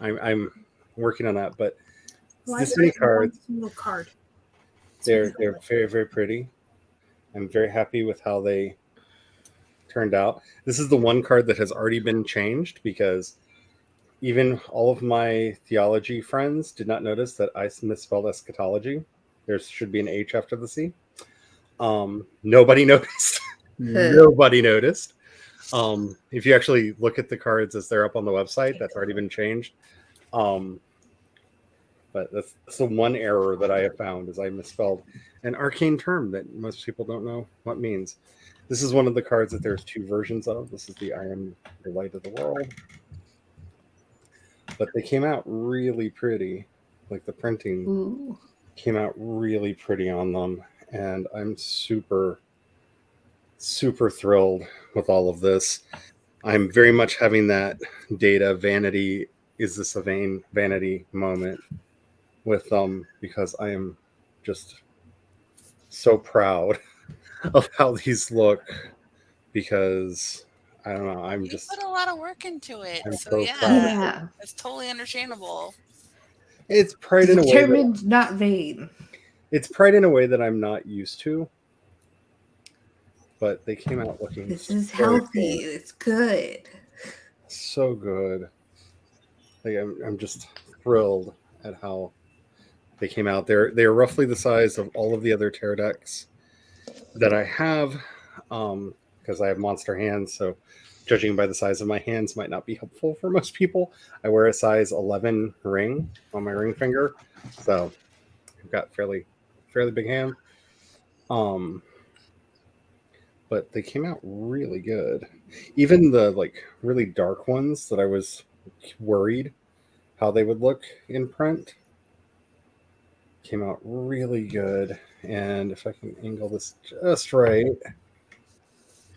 I'm working on that. But this many many cards. Single card. They're very, very pretty. I'm very happy with how they turned out. This is the one card that has already been changed, because even all of my theology friends did not notice that I misspelled eschatology. There should be an H after the C. Nobody noticed. Nobody noticed. If you actually look at the cards as they're up on the website, that's already been changed. But that's the one error that I have found, is I misspelled an arcane term that most people don't know what means. This is one of the cards that there's two versions of. This is the I Am the Light of the World. But they came out really pretty. Like the printing came out really pretty on them. And I'm super, super thrilled with all of this. I'm very much having that data vanity. Is this a vain vanity moment with them, because I am just so proud of how these look, because I don't know, You put a lot of work into it, so yeah, it's totally understandable. It's pride in a way determined, not vain. It's pride in a way that I'm not used to, but they came out looking. This is healthy. Cool. It's good. So good. Like I'm just thrilled at how they came out. They're roughly the size of all of the other tarot decks that I have, because I have monster hands. So judging by the size of my hands might not be helpful for most people. I wear a size 11 ring on my ring finger, so I've got fairly big hand. But they came out really good. Even the like really dark ones that I was worried how they would look in print came out really good. And if I can angle this just right,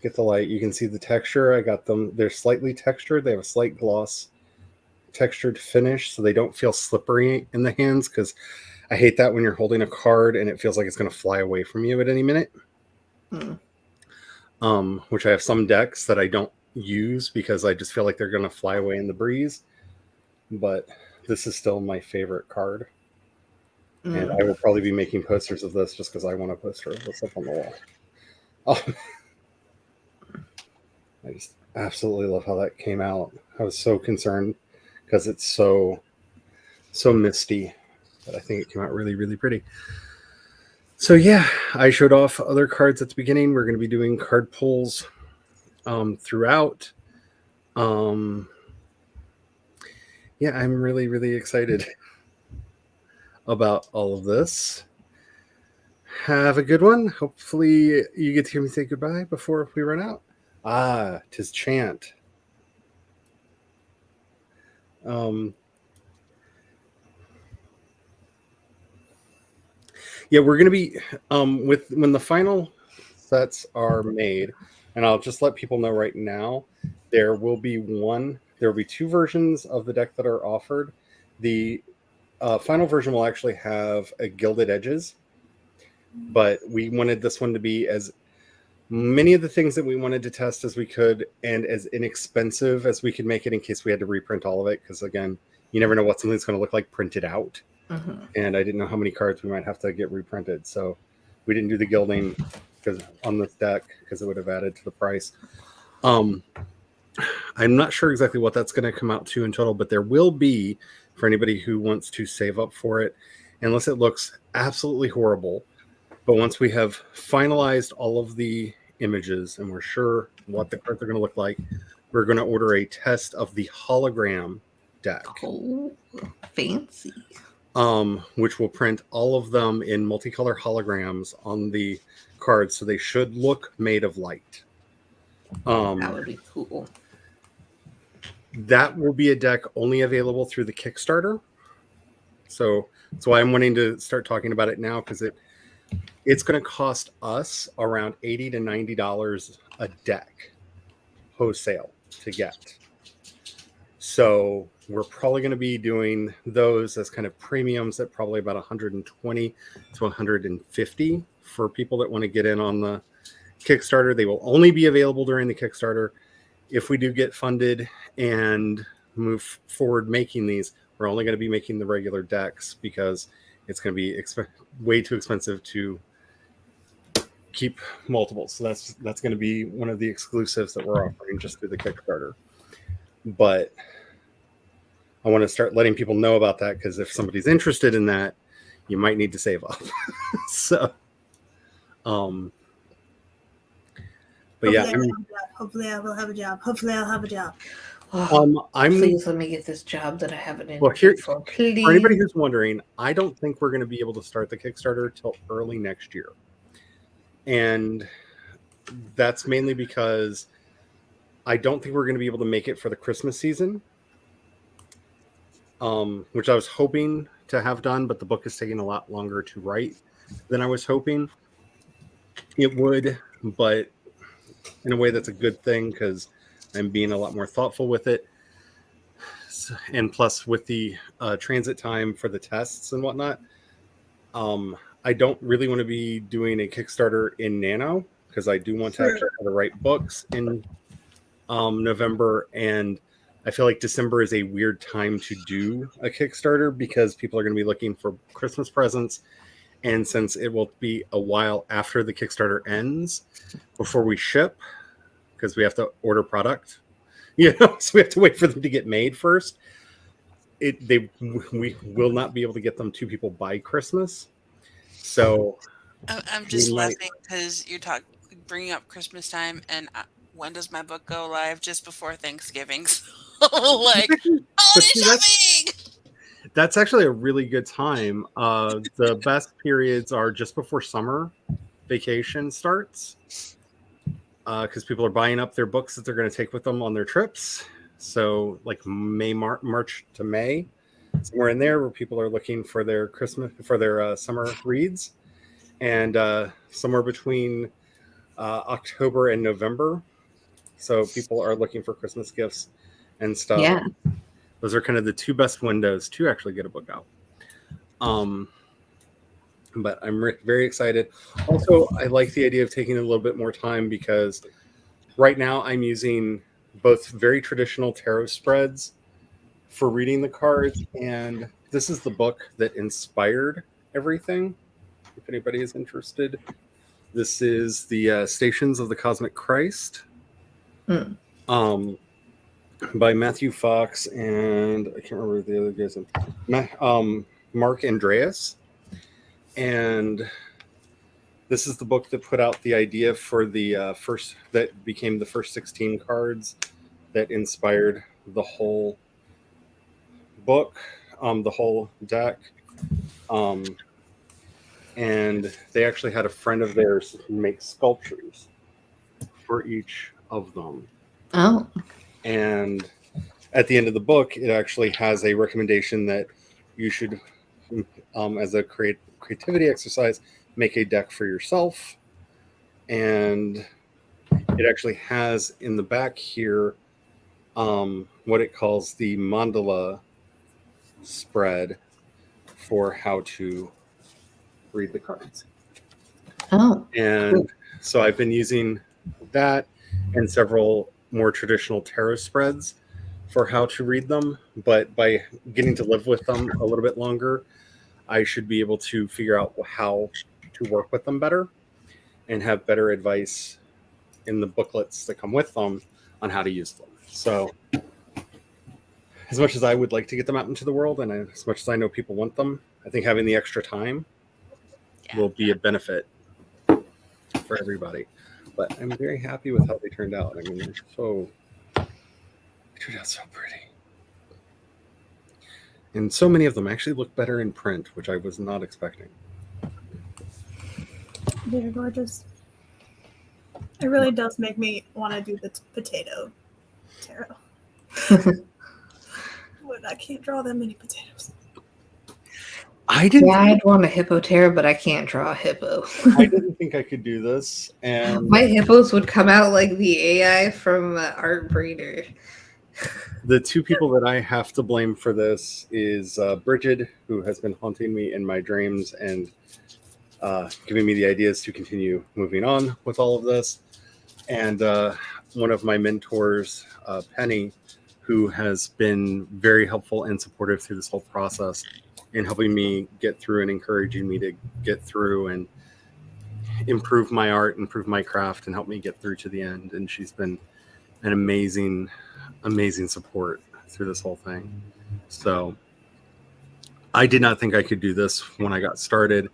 get the light, you can see the texture. I got them. They're slightly textured. They have a slight gloss textured finish, so they don't feel slippery in the hands, because I hate that when you're holding a card and it feels like it's going to fly away from you at any minute. Which I have some decks that I don't use because I just feel like they're going to fly away in the breeze. But this is still my favorite card. And I will probably be making posters of this just because I want a poster of this up on the wall. I just absolutely love how that came out. I was so concerned because it's so misty, but I think it came out really, really pretty. So yeah, I showed off other cards at the beginning. We're going to be doing card pulls throughout. Yeah, I'm really, really excited about all of this. Have a good one. Hopefully you get to hear me say goodbye before we run out. 'Tis Chant. Yeah, we're gonna be when the final sets are made, and I'll just let people know right now, there will be two versions of the deck that are offered. The final version will actually have gilded edges, but we wanted this one to be as many of the things that we wanted to test as we could, and as inexpensive as we could make it, in case we had to reprint all of it, because again, you never know what something's going to look like printed out. And I didn't know how many cards we might have to get reprinted, so we didn't do the gilding on this deck because it would have added to the price. I'm not sure exactly what that's going to come out to in total, but there will be, for anybody who wants to save up for it, unless it looks absolutely horrible. But once we have finalized all of the images and we're sure what the cards are going to look like, we're going to order a test of the hologram deck. Oh, fancy. Which will print all of them in multicolor holograms on the cards, so they should look made of light. That would be cool. That will be a deck only available through the Kickstarter. So that's why I'm wanting to start talking about it now, because it's going to cost us around $80 to $90 a deck wholesale to get. So we're probably going to be doing those as kind of premiums at probably about $120 to $150 for people that want to get in on the Kickstarter. They will only be available during the Kickstarter. If we do get funded and move forward making these, we're only going to be making the regular decks because it's going to be way too expensive to keep multiples. So that's going to be one of the exclusives that we're offering just through the Kickstarter. But I want to start letting people know about that, because if somebody's interested in that, you might need to save up. So, but yeah, hopefully I will have a job. Hopefully I'll have a job. Please let me get this job that I haven't well, here, for. For anybody who's wondering, I don't think we're going to be able to start the Kickstarter till early next year. And that's mainly because I don't think we're going to be able to make it for the Christmas season, which I was hoping to have done, but the book is taking a lot longer to write than I was hoping it would. But in a way, that's a good thing, because I'm being a lot more thoughtful with it. And plus, with the transit time for the tests and whatnot, I don't really want to be doing a Kickstarter in Nano, because I do want to actually have to write books in November. And I feel like December is a weird time to do a Kickstarter, because people are going to be looking for Christmas presents. And since it will be a while after the Kickstarter ends before we ship, because we have to order product, so we have to wait for them to get made first. We will not be able to get them to people by Christmas. So I'm just laughing because you're bringing up Christmas time, and when does my book go live? Just before Thanksgiving. So, like, holiday shopping! That's actually a really good time. The best periods are just before summer vacation starts, because people are buying up their books that they're going to take with them on their trips. So like March to May, somewhere in there, where people are looking for their summer reads, and somewhere between October and November. So people are looking for Christmas gifts and stuff. Yeah. Those are kind of the two best windows to actually get a book out. But I'm very excited. Also, I like the idea of taking a little bit more time because right now I'm using both very traditional tarot spreads for reading the cards, and this is the book that inspired everything. If anybody is interested, this is the Stations of the Cosmic Christ, by Matthew Fox and I can't remember the other guy's name. Mark Andreas, and this is the book that put out the idea for the first that became the first 16 cards that inspired the whole book, the whole deck. And they actually had a friend of theirs make sculptures for each of them. Oh. And at the end of the book, it actually has a recommendation that you should, as a creativity exercise, make a deck for yourself. And it actually has in the back here what it calls the mandala spread for how to read the cards. Oh. And so I've been using that and several more traditional tarot spreads for how to read them. But by getting to live with them a little bit longer, I should be able to figure out how to work with them better and have better advice in the booklets that come with them on how to use them. So as much as I would like to get them out into the world, and as much as I know people want them, I think having the extra time will be a benefit for everybody. But I'm very happy with how they turned out. I mean, they turned out so pretty. And so many of them actually look better in print, which I was not expecting. They're gorgeous. It really does make me want to do the potato tarot. But I can't draw that many potatoes. I didn't. Yeah, I'd want a hippo tarot, but I can't draw a hippo. I didn't think I could do this, and my hippos would come out like the AI from Art Breeder. The two people that I have to blame for this is Bridget, who has been haunting me in my dreams and giving me the ideas to continue moving on with all of this, and one of my mentors, Penny, who has been very helpful and supportive through this whole process in helping me get through and encouraging me to get through and improve my art, improve my craft, and help me get through to the end. And she's been an amazing support through this whole thing. So I did not think I could do this when I got started.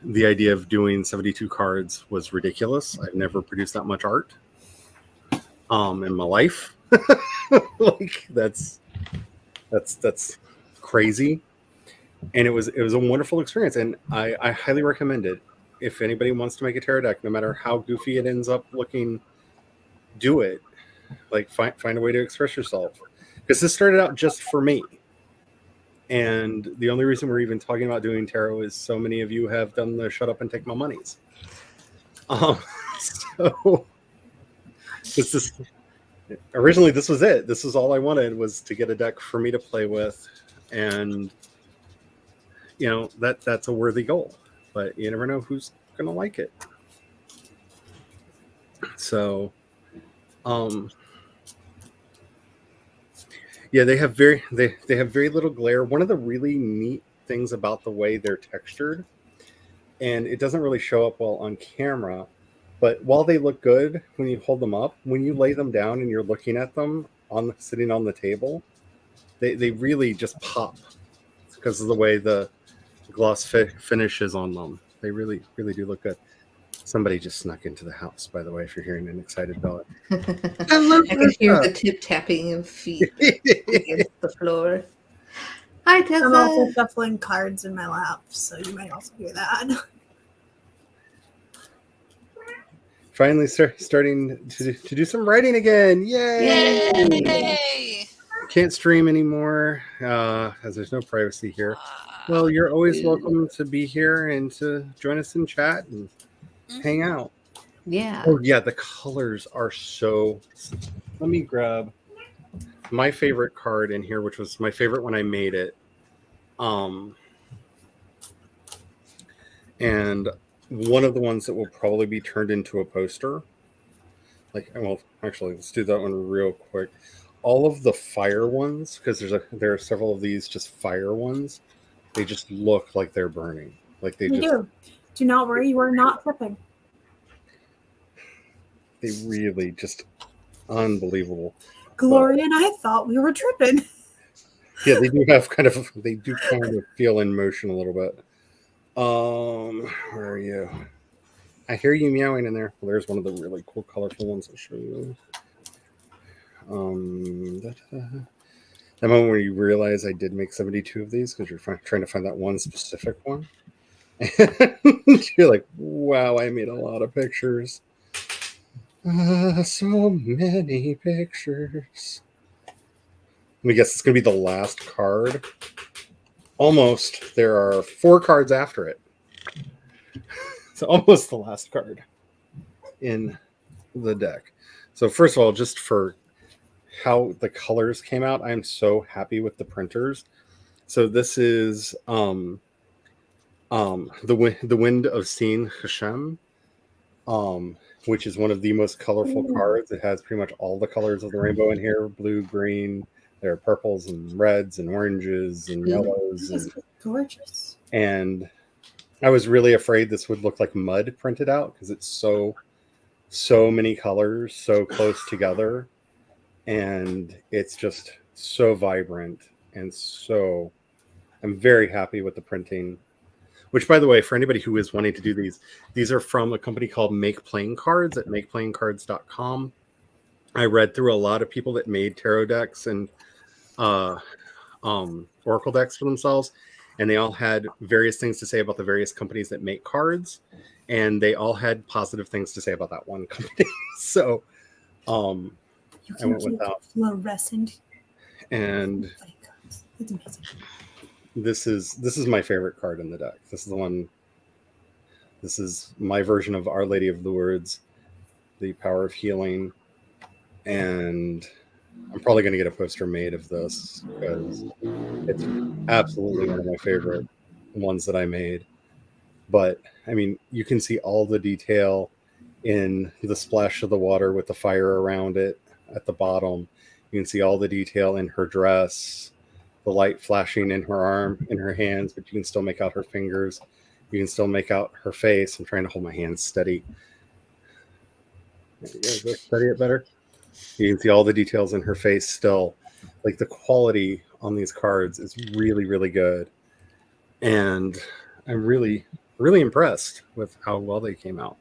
The idea of doing 72 cards was ridiculous. I've never produced that much art in my life. Like that's crazy. And it was a wonderful experience, and I highly recommend it. If anybody wants to make a tarot deck, no matter how goofy it ends up looking, do it. Like find a way to express yourself, because this started out just for me, and the only reason we're even talking about doing tarot is so many of you have done the shut up and take my monies. So this is originally, this was it. This was all I wanted, was to get a deck for me to play with, and you know, that's a worthy goal, but you never know who's gonna like it. So yeah, they have very little glare. One of the really neat things about the way they're textured, and it doesn't really show up well on camera, but while they look good when you hold them up, when you lay them down and you're looking at them sitting on the table, they really just pop because of the way the gloss finishes on them. They really do look good. Somebody just snuck into the house, by the way, if you're hearing an excited dog. I can hear the tip tapping of feet against the floor. Hi, Tessa. I'm also shuffling cards in my lap, so you might also hear that. Finally starting to do some writing again. Yay! Yay! Can't stream anymore as there's no privacy here. Well, you're always welcome to be here and to join us in chat and hang out. Yeah. Oh yeah, the colors are so. Let me grab my favorite card in here, which was my favorite when I made it. And one of the ones that will probably be turned into a poster. Like, well, actually, let's do that one real quick. All of the fire ones, because there are several of these just fire ones. They just look like they're burning. Like they do. Do not worry, you are not tripping. They really just unbelievable. Gloria and I thought we were tripping. Yeah, they do kind of feel in motion a little bit. Where are you? I hear you meowing in there. Well, there's one of the really cool, colorful ones I'll show you. The moment where you realize I did make 72 of these because you're trying to find that one specific one. And you're like, wow, I made a lot of pictures. So many pictures. Let me guess, it's going to be the last card. Almost. There are 4 cards after it. It's almost the last card in the deck. So first of all, just for how the colors came out, I'm so happy with the printers. So this is the Wind of Sin Hashem, which is one of the most colorful cards. It has pretty much all the colors of the rainbow in here: blue, green. There are purples and reds and oranges and yellows. And, gorgeous. And I was really afraid this would look like mud printed out because it's so many colors so close together, and it's just so vibrant, and so I'm very happy with the printing. Which, by the way, for anybody who is wanting to do these are from a company called Make Playing Cards at makeplayingcards.com. I read through a lot of people that made tarot decks and oracle decks for themselves, and they all had various things to say about the various companies that make cards, and they all had positive things to say about that one company. So I went with that. Fluorescent. And it's amazing. This is my favorite card in the deck. This is the one. This is my version of Our Lady of Lourdes, the power of healing, and I'm probably going to get a poster made of this because it's absolutely one of my favorite ones that I made. But I mean, you can see all the detail in the splash of the water with the fire around it at the bottom. You can see all the detail in her dress, the light flashing in her arm, in her hands, but you can still make out her fingers. You can still make out her face. I'm trying to hold my hands steady. There you go. Steady it better. You can see all the details in her face still. Like, the quality on these cards is really, really good. And I'm really, really impressed with how well they came out.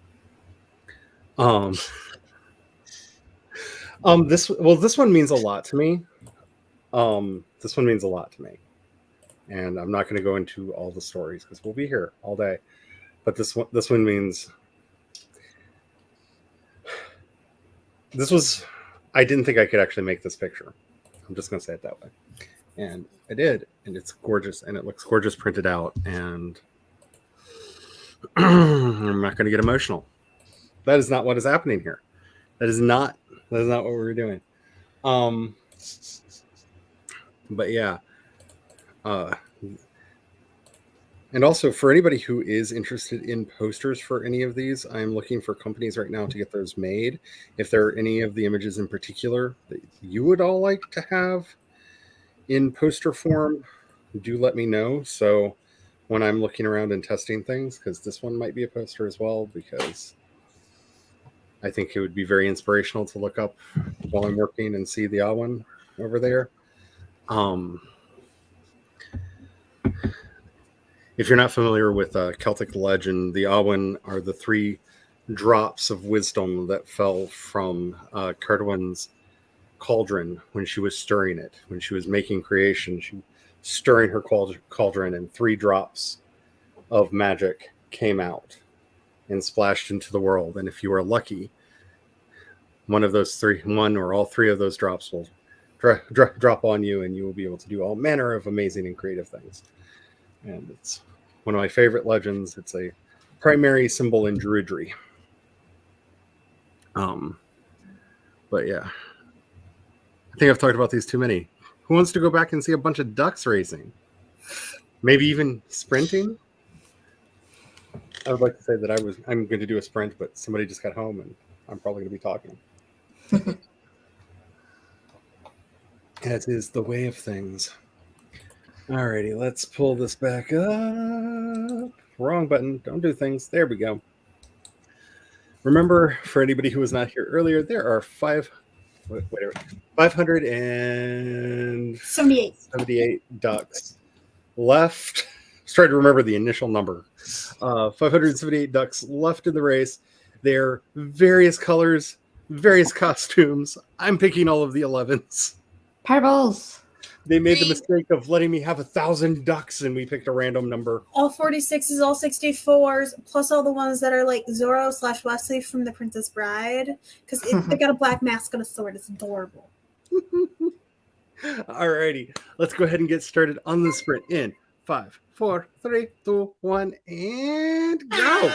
This one means a lot to me. This one means a lot to me. And I'm not going to go into all the stories because we'll be here all day. But this one means I didn't think I could actually make this picture. I'm just going to say it that way. And I did, and it's gorgeous, and it looks gorgeous printed out, and I'm not going to get emotional. That is not what is happening here. That is not what we're doing. But yeah. And also, for anybody who is interested in posters for any of these, I'm looking for companies right now to get those made. If there are any of the images in particular that you would all like to have in poster form, do let me know. So when I'm looking around and testing things, because this one might be a poster as well, because I think it would be very inspirational to look up while I'm working and see the Awen over there. If you're not familiar with Celtic legend, the Awen are the 3 drops of wisdom that fell from Cardwin's cauldron when she was stirring it. When she was making creation, she was stirring her cauldron, and 3 drops of magic came out and splashed into the world. And if you are lucky, one or all 3 of those drops will drop on you, and you will be able to do all manner of amazing and creative things. And it's one of my favorite legends. It's a primary symbol in Druidry. But yeah, think I've talked about these too many. Who wants to go back and see a bunch of ducks racing? Maybe even sprinting? I would like to say that I'm going to do a sprint, but somebody just got home and I'm probably going to be talking. As is the way of things. Alrighty, let's pull this back up. Wrong button. Don't do things. There we go. Remember, for anybody who was not here earlier, there are 578 ducks left. Let's try to remember the initial number. 578 ducks left in the race. They're various colors, various costumes. I'm picking all of the 11s. Pebbles. They made the mistake of letting me have 1,000 ducks, and we picked a random number. All 46s, all 64s, plus all the ones that are like Zorro/Wesley from The Princess Bride, because they got a black mask and a sword. It's adorable. Alrighty, let's go ahead and get started on the sprint in 5, 4, 3, 2, 1, and go.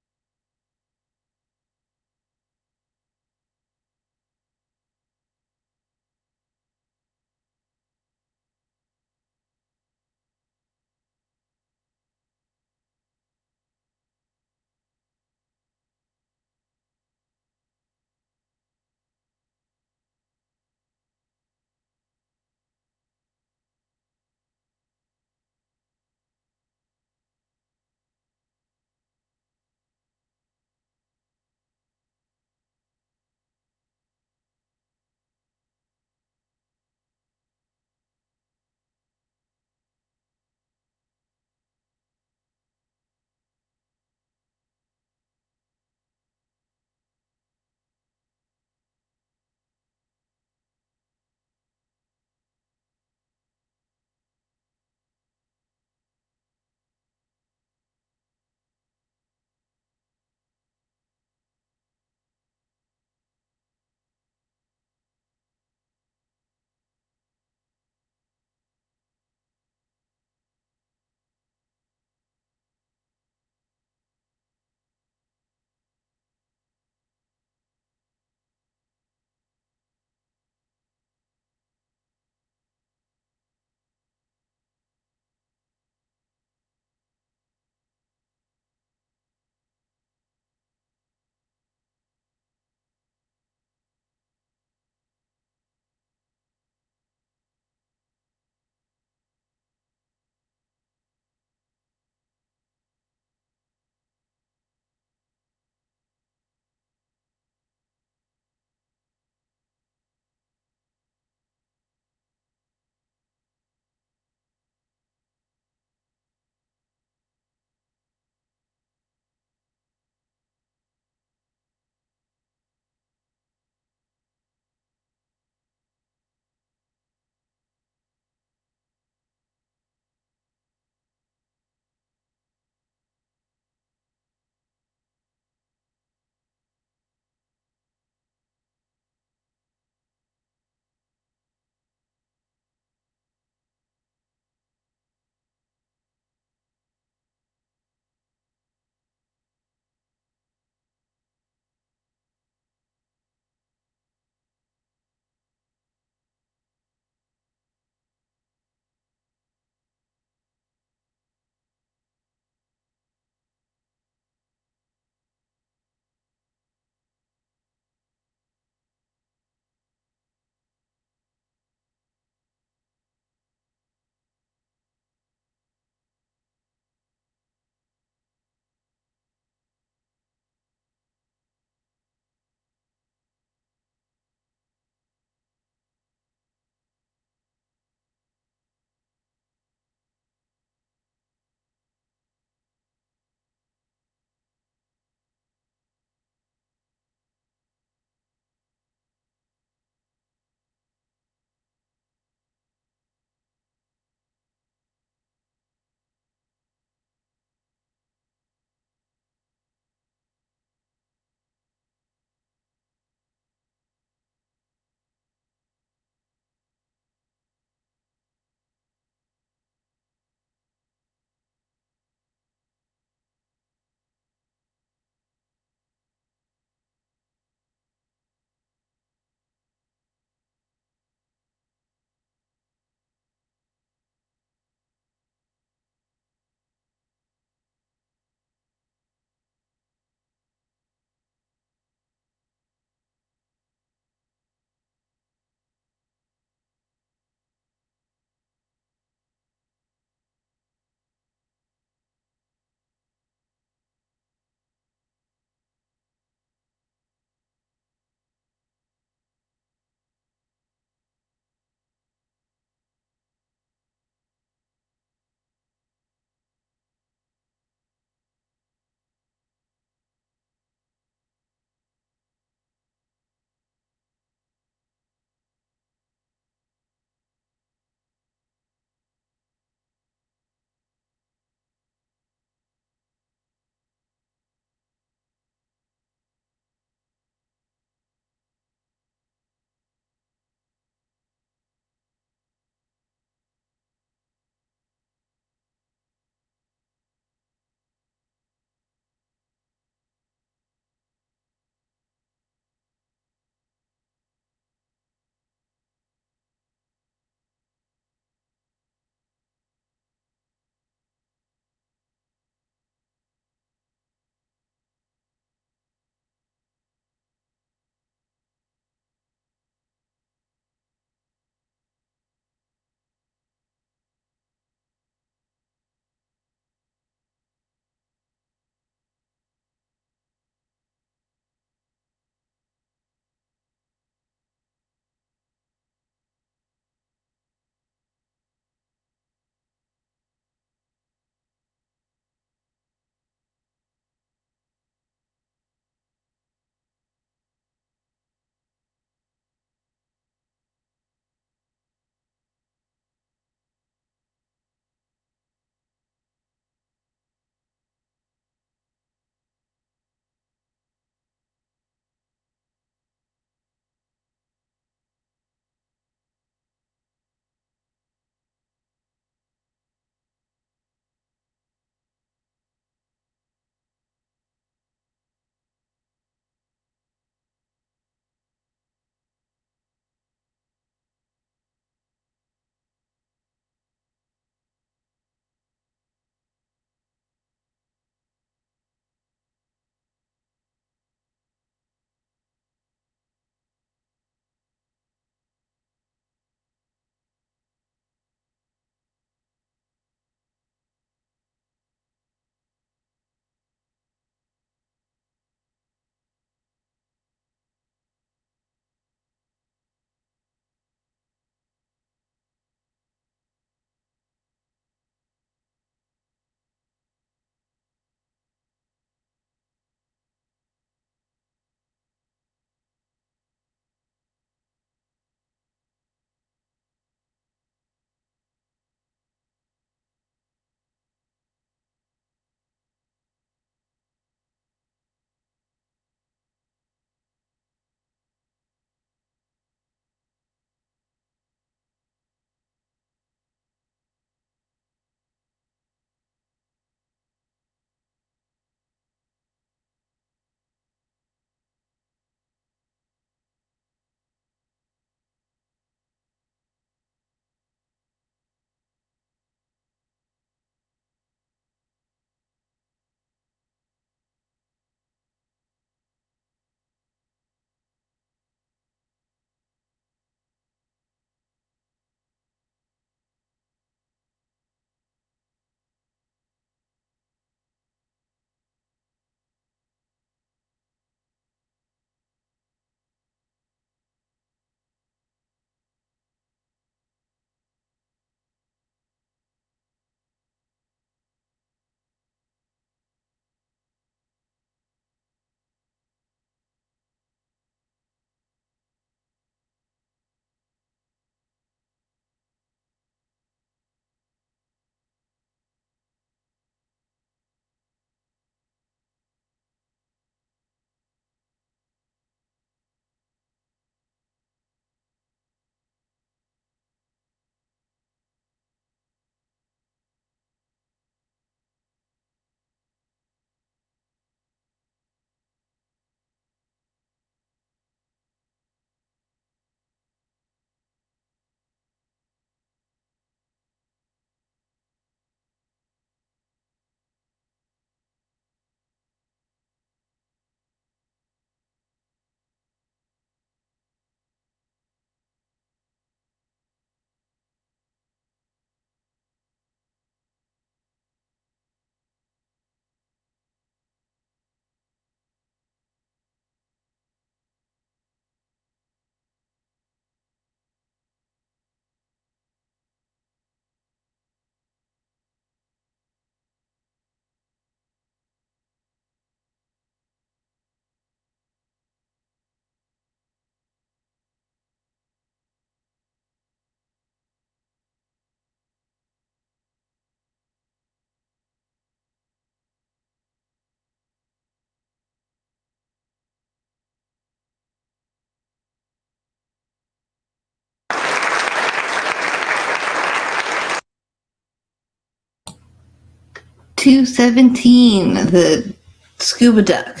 217, the scuba duck.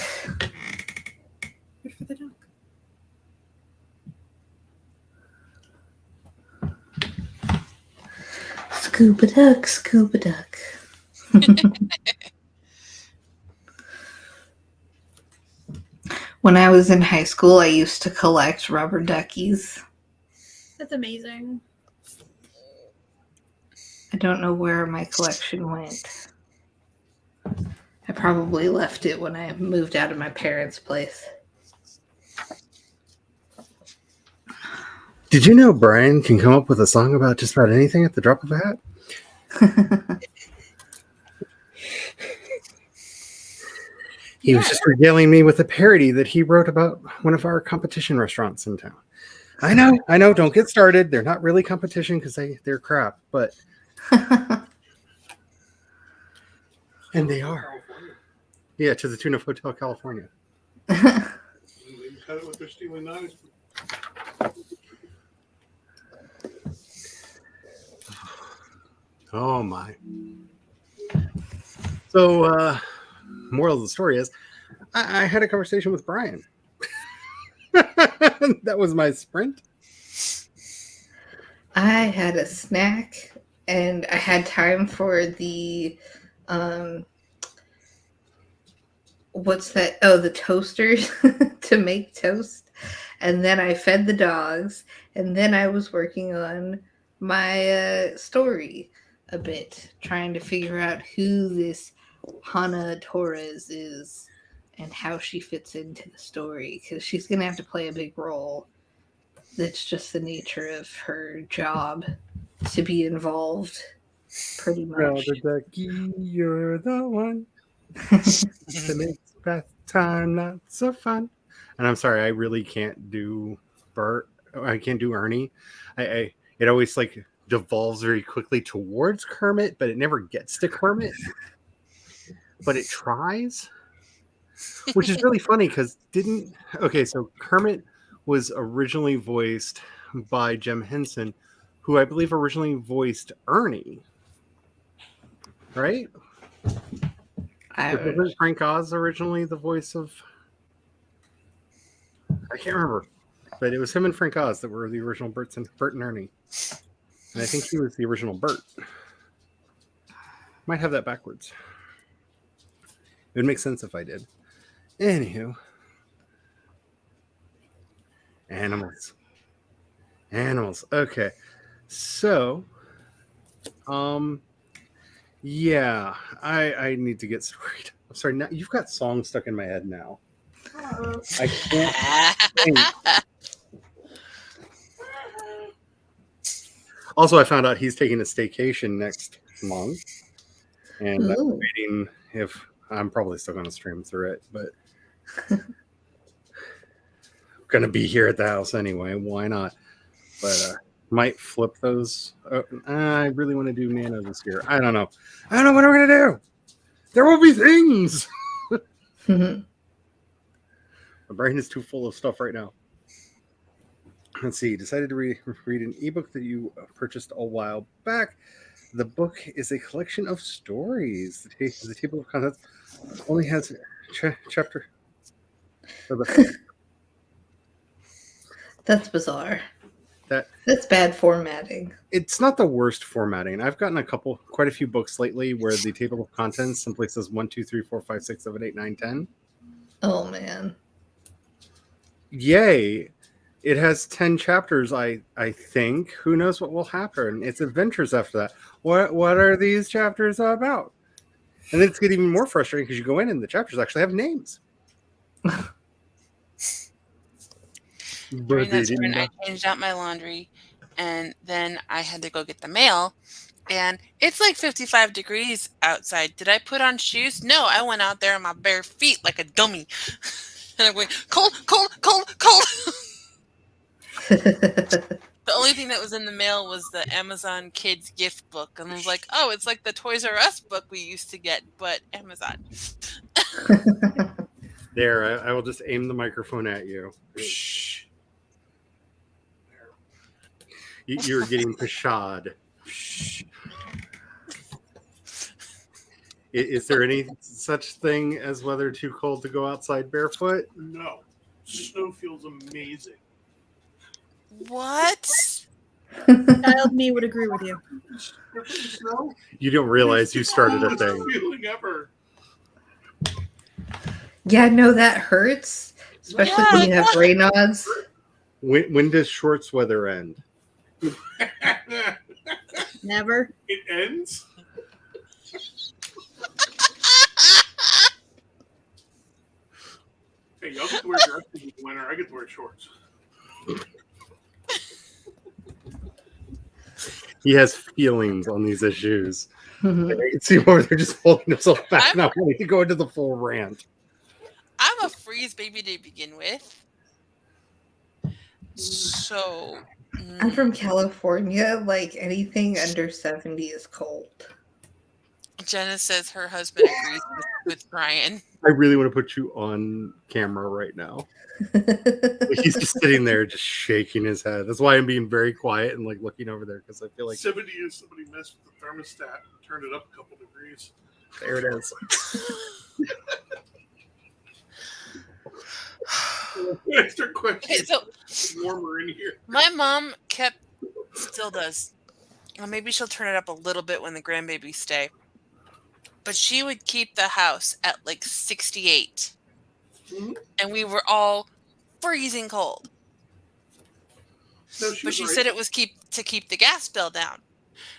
Good for the duck. Scuba duck, scuba duck. When I was in high school, I used to collect rubber duckies. That's amazing. I don't know where my collection went. I probably left it when I moved out of my parents' place. Did you know Brian can come up with a song about just about anything at the drop of a hat? He was just regaling me with a parody that he wrote about one of our competition restaurants in town. I know. Don't get started. They're not really competition because they're crap, but and they are. Yeah, to the tune of Hotel California. Oh my. So, moral of the story is I had a conversation with Brian. That was my sprint. I had a snack and I had time for the what's that? Oh, the toasters to make toast. And then I fed the dogs, and then I was working on my story a bit, trying to figure out who this Hannah Torres is and how she fits into the story, because she's going to have to play a big role. That's just the nature of her job, to be involved, pretty much. Well, the ducky, you're the one that makes bath time not so fun. And I'm sorry, I really can't do Bert. I can't do Ernie. It always like devolves very quickly towards Kermit, but it never gets to Kermit. But it tries, which is really funny because so Kermit was originally voiced by Jim Henson, who I believe originally voiced Ernie. Right? Wasn't Frank Oz originally the voice of? I can't remember, but it was him and Frank Oz that were the original Bert and Ernie, and I think he was the original Bert. Might have that backwards. It would make sense if I did. Anywho, animals. Okay, so, yeah, I need to get started. I'm sorry. Now you've got songs stuck in my head now. I can't think. Also, I found out he's taking a staycation next month, and I'm waiting if I'm probably still going to stream through it, but I'm going to be here at the house anyway. Why not? But might flip those. I really want to do Nano this year. I don't know what I'm going to do. There will be things. My brain is too full of stuff right now. Let's see. Decided to read an ebook that you purchased a while back. The book is a collection of stories. The table of contents only has chapter. That's bizarre. That's bad formatting. It's not the worst formatting. I've gotten quite a few books lately where the table of contents simply says 1, 2, 3, 4, 5, 6, 7, 8, 9, 10. Oh man. Yay. It has 10 chapters, I think. Who knows what will happen? It's adventures after that. What are these chapters about? And then it's getting even more frustrating because you go in and the chapters actually have names. During that sprint, I changed out my laundry, and then I had to go get the mail, and it's like 55 degrees outside. Did I put on shoes? No, I went out there on my bare feet like a dummy. And I'm going, cold, cold, cold, cold. The only thing that was in the mail was the Amazon Kids gift book. And I was like, oh, it's like the Toys R Us book we used to get, but Amazon. There, I will just aim the microphone at you. Shh. You're getting pashad. Shh. Is there any such thing as weather too cold to go outside barefoot? No. Snow feels amazing. What? Child me would agree with you. Snow? You don't realize you started a It's the thing. coolest feeling ever. Yeah, no, that hurts. Especially when you have rain odds. When does shorts weather end? Never. It ends? Hey, y'all get to wear dresses in the winter. I get to wear shorts. He has feelings on these issues. Mhm. I can see him over there just holding himself back, not wanting to go into the full rant. I'm a freeze baby to begin with. So. I'm from California. Like anything under 70 is cold. Jenna says her husband agrees with Brian. I really want to put you on camera right now. He's just sitting there, just shaking his head. That's why I'm being very quiet and like looking over there because I feel like 70 is somebody messed with the thermostat and turned it up a couple degrees. there it is. I start questioning. Okay, so It's warmer in here. my mom still does. Well, maybe she'll turn it up a little bit when the grandbabies stay. But she would keep the house at like 68. Mhm. And we were all freezing cold. No, But she right. said it was to keep the gas bill down.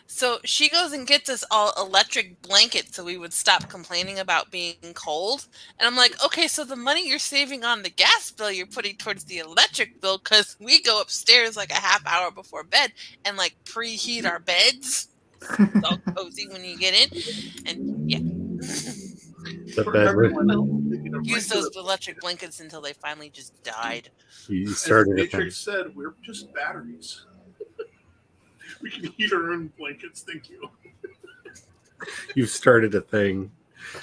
So she goes and gets us all electric blankets so we would stop complaining about being cold. And I'm like, okay, so the money you're saving on the gas bill, you're putting towards the electric bill because we go upstairs like a half hour before bed and like preheat our beds. It's all cozy when you get in. And yeah. The For bed everyone else, you know, Use those electric blankets until they finally just died. you As started a thing. Matrix said, we're just batteries. We can heat our own blankets. Thank you. You've started a thing.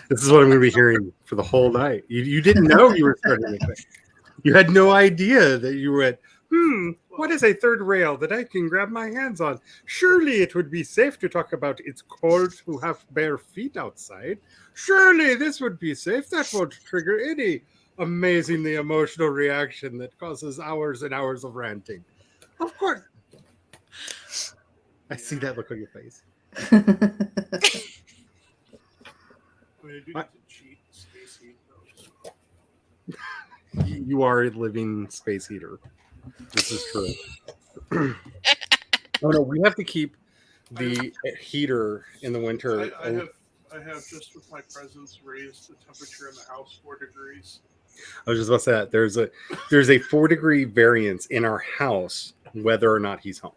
This is what I'm going to be hearing for the whole night. You didn't know you were starting a thing. You had no idea that you went, what is a third rail that I can grab my hands on? Surely it would be safe to talk about it's cold to have bare feet outside. Surely this would be safe. That won't trigger any amazingly emotional reaction that causes hours and hours of ranting. Of course. I see that look on your face. I mean, I do need to cheat space heat though. You are a living space heater. This is true. Oh no, we have to keep the heater in the winter. I have just with my presence raised the temperature in the house 4 degrees. I was just about to say that there's a 4-degree variance in our house whether or not he's home.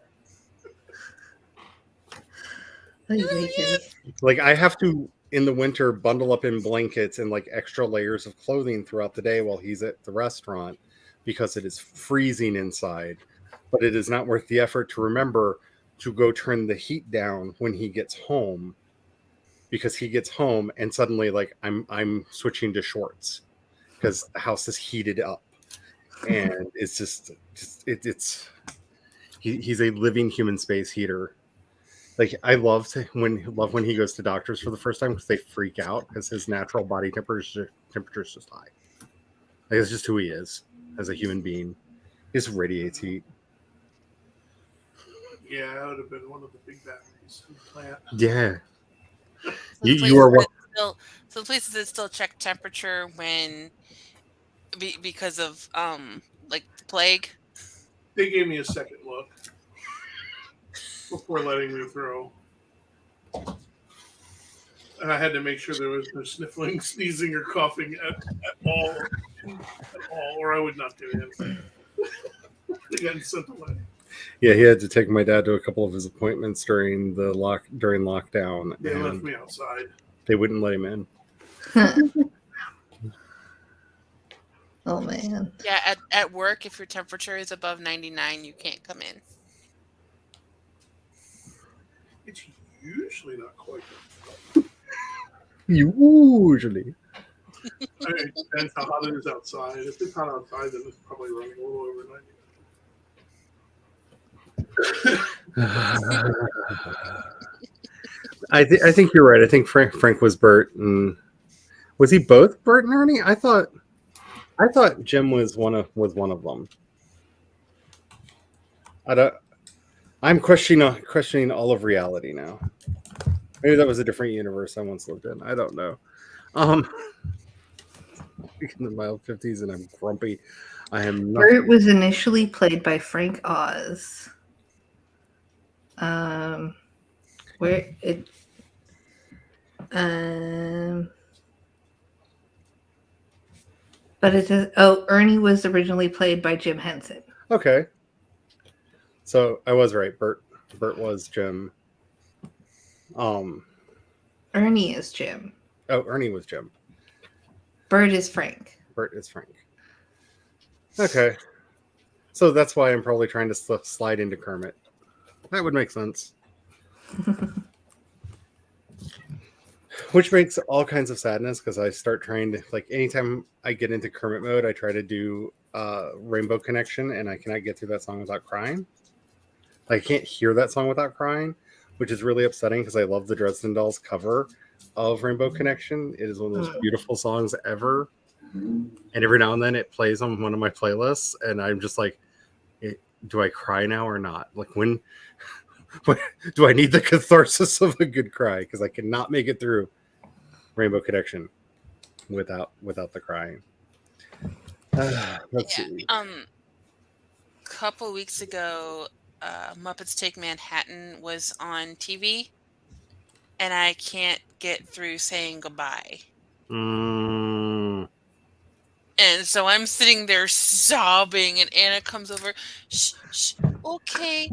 Like I have to in the winter bundle up in blankets and like extra layers of clothing throughout the day while he's at the restaurant because it is freezing inside. But it is not worth the effort to remember to go turn the heat down when he gets home, because he gets home and suddenly like I'm switching to shorts because the house is heated up and it's he's a living human space heater. Like I love when he goes to doctors for the first time because they freak out because his natural body temperature is just high. Like it's just who he is as a human being. He just radiates heat. Yeah, I would have been one of the big batteries in the plant. Yeah. So You are what? So the places that still check temperature when because of like the plague. They gave me a second look before letting me through. And I had to make sure there was no sniffling, sneezing, or coughing at all, or I would not get in. They got sent away. Yeah, he had to take my dad to a couple of his appointments during lockdown. They and left me outside. They wouldn't let him in. Oh man. Yeah, at work, if your temperature is above 99, you can't come in. It's usually not quite Usually. I mean, it depends how hot it is outside. If it's hot outside, then it's probably running a little over 90. I think you're right. I think Frank was Bert, and was he both Bert and Ernie? I thought Jim was one of them. I don't. I'm questioning all of reality now. Maybe that was a different universe I once lived in. I don't know. Um, in my 50s, and I'm grumpy. I am not. Bert was initially played by Frank Oz. Where it but it does. Oh, Ernie was originally played by Jim Henson. Okay. So I was right. Bert was Jim. Ernie is Jim. Oh, Ernie was Jim. Bert is Frank. Bert is Frank. Okay. So that's why I'm probably trying to slide into Kermit. That would make sense. Which makes all kinds of sadness because I start trying to, like, anytime I get into Kermit mode, I try to do Rainbow Connection, and I cannot get through that song without crying. Like, I can't hear that song without crying, which is really upsetting because I love the Dresden Dolls cover of Rainbow Connection. It is one of those beautiful songs ever. And every now and then it plays on one of my playlists, and I'm just like, do I cry now or not? Like, when do I need the catharsis of a good cry? Because I cannot make it through Rainbow Connection without the crying. Let's see. Couple weeks ago, Muppets Take Manhattan was on TV, and I can't get through saying goodbye. And so I'm sitting there sobbing, and Anna comes over. Shh, shh, okay,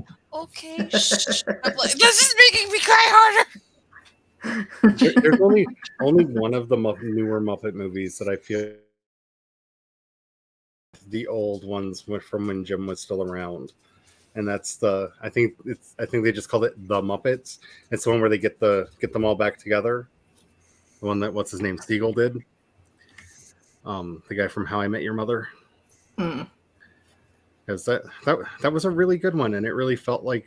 shh. I'm like, this is making me cry harder. There's only one of the newer Muppet movies that I feel the old ones from when Jim was still around, and that's I think they just called it The Muppets. It's the one where they get them all back together. The one that, what's his name, Siegel did. The guy from How I Met Your Mother. Because that was a really good one, and it really felt like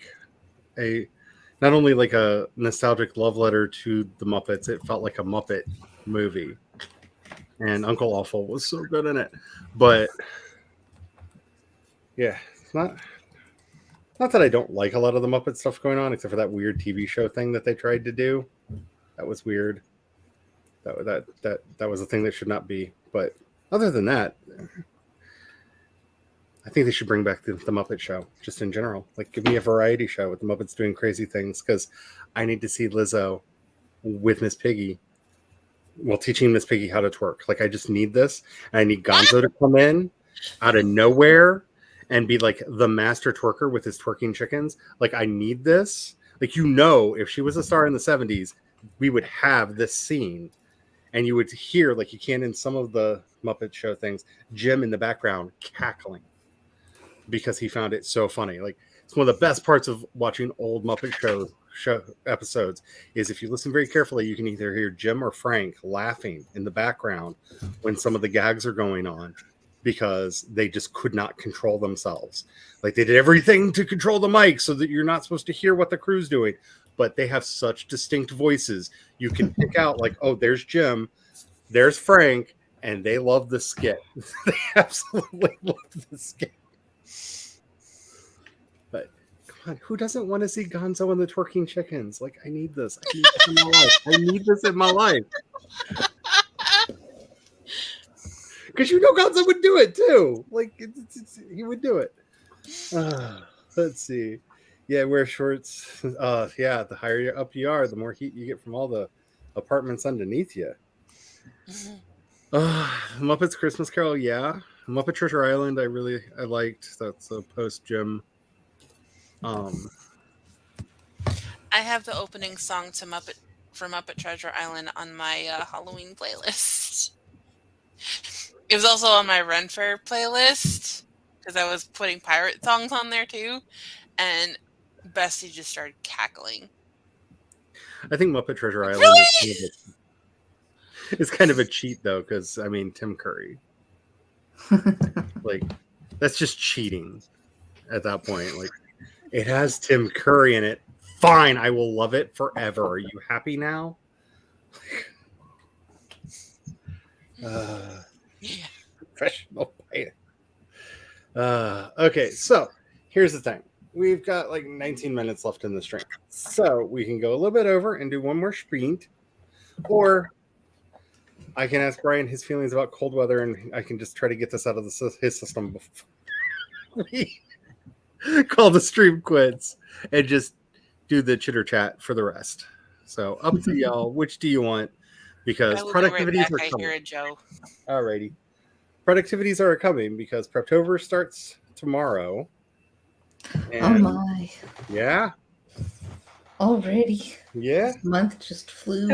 not only like a nostalgic love letter to the Muppets, it felt like a Muppet movie. And Uncle Awful was so good in it. But yeah, it's not that I don't like a lot of the Muppet stuff going on, except for that weird TV show thing that they tried to do. That was weird. That was a thing that should not be. But other than that, I think they should bring back the Muppet Show, just in general. Like, give me a variety show with the Muppets doing crazy things, because I need to see Lizzo with Miss Piggy, teaching Miss Piggy how to twerk. Like, I just need this. And I need Gonzo to come in out of nowhere and be like the master twerker with his twerking chickens. Like, I need this. Like, if she was a star in the 70s, we would have this scene. And you would hear, like you can in some of the Muppet Show things, Jim in the background cackling because he found it so funny. Like, it's one of the best parts of watching old Muppet Show episodes is if you listen very carefully, you can either hear Jim or Frank laughing in the background when some of the gags are going on because they just could not control themselves. Like, they did everything to control the mic so that you're not supposed to hear what the crew's doing. But they have such distinct voices. You can pick out, like, oh, there's Jim, there's Frank, and they love the skit. They absolutely love the skit. But come on, who doesn't want to see Gonzo and the twerking chickens? Like, I need this. I need this in my life. I need this in my life. Because Gonzo would do it too. Like, he would do it. Let's see. Yeah, wear shorts. The higher up you are, the more heat you get from all the apartments underneath you. Muppets Christmas Carol, yeah. Muppet Treasure Island, I liked. That's a post Jim. I have the opening song to Muppet Treasure Island on my Halloween playlist. It was also on my Ren Fair playlist because I was putting pirate songs on there too, and Bessie just started cackling. I think Muppet Treasure Island Really? is kind of a cheat, though, because, I mean, Tim Curry. Like, that's just cheating at that point. Like, it has Tim Curry in it. Fine, I will love it forever. Are you happy now? Yeah. Professional pilot. Okay, so here's the thing. We've got like 19 minutes left in the stream. So we can go a little bit over and do one more sprint. Or I can ask Brian his feelings about cold weather, and I can just try to get this out of his system before we call the stream quits and just do the chitter chat for the rest. So up to y'all. Which do you want? Because I will go right productivities back. are I coming. hear it, Joe. Alrighty. Productivities are coming because Preptober starts tomorrow. Oh my. Yeah. Already. Yeah. This month just flew.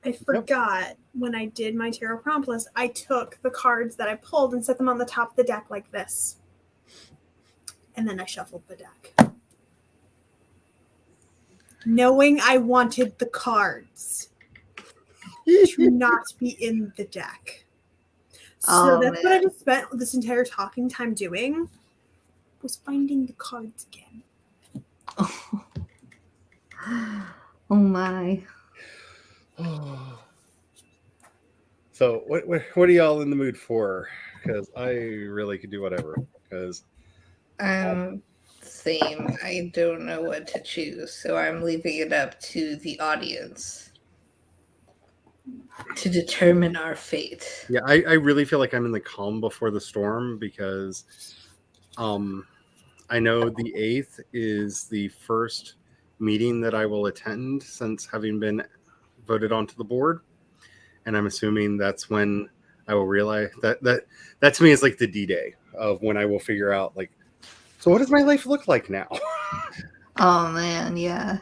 I forgot when I did my Tarot Prompt list, I took the cards that I pulled and set them on the top of the deck like this. And then I shuffled the deck. Knowing I wanted the cards to not be in the deck. So that's what I just spent this entire talking time doing, was finding the cards again. Oh my. So what are y'all in the mood for? Because I really could do whatever. Because Same. I don't know what to choose, so I'm leaving it up to the audience to determine our fate. yeah, I really feel like I'm in the calm before the storm because I know the 8th is the first meeting that I will attend since having been voted onto the board. And I'm assuming that's when I will realize that to me is like the D-Day of when I will figure out like, so what does my life look like now? Oh man, yeah.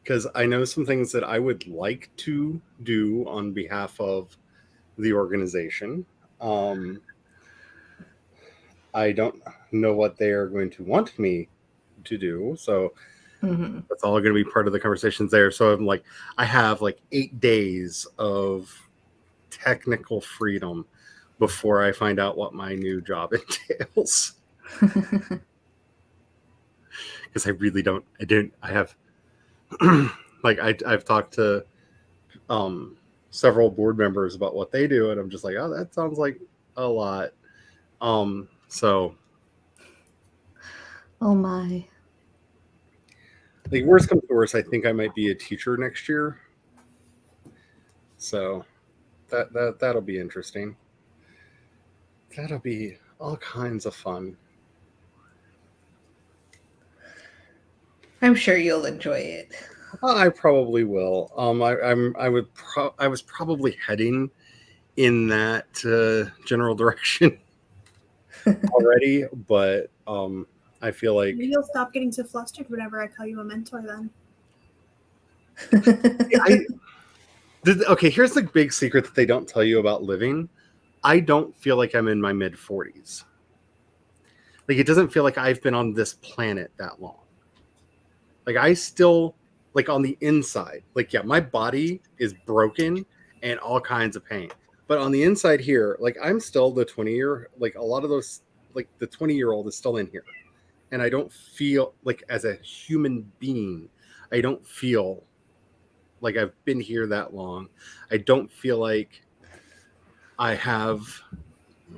Because I know some things that I would like to do on behalf of the organization. I don't know what they are going to want me to do, so that's all going to be part of the conversations there. So I'm like, I have like 8 days of technical freedom before I find out what my new job entails. Because I really don't. I have like I've talked to several board members about what they do, and I'm just like, oh, that sounds like a lot. So oh my. Like worst comes to worst, I think I might be a teacher next year. So that'll be interesting. That'll be all kinds of fun. I'm sure you'll enjoy it. I probably will. I was probably heading in that general direction already, but I feel like Maybe you'll stop getting so flustered whenever I call you a mentor then. Okay, here's the big secret that they don't tell you about living. I don't feel like I'm in my mid 40s. Like it doesn't feel like I've been on this planet that long. Like I still, like on the inside, like yeah, my body is broken and all kinds of pain. But on the inside here, like I'm still the 20-year, like a lot of those, like the 20-year-old is still in here. And I don't feel like as a human being, I don't feel like I've been here that long. I don't feel like I have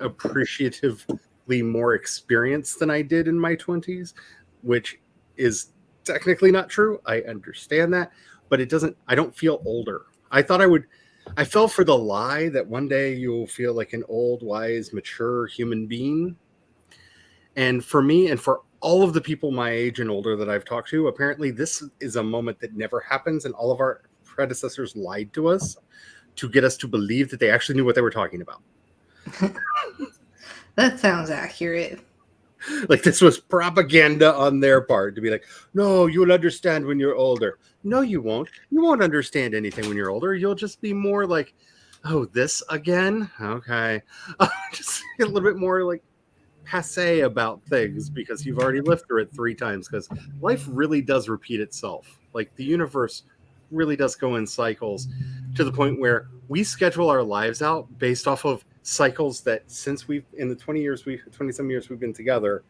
appreciatively more experience than I did in my 20s, which is technically not true. I understand that, but I don't feel older. I fell for the lie that one day you'll feel like an old, wise, mature human being. And for me, and for all of the people my age and older that I've talked to, apparently this is a moment that never happens, and all of our predecessors lied to us to get us to believe that they actually knew what they were talking about. That sounds accurate. Like this was propaganda on their part to be like, no, you'll understand when you're older. No, you won't. You won't understand anything when you're older. You'll just be more like, oh, this again? Okay. Just a little bit more like passe about things because you've already lived through it 3 times, because life really does repeat itself. Like the universe really does go in cycles to the point where we schedule our lives out based off of cycles that since in the 20 some years we've been together,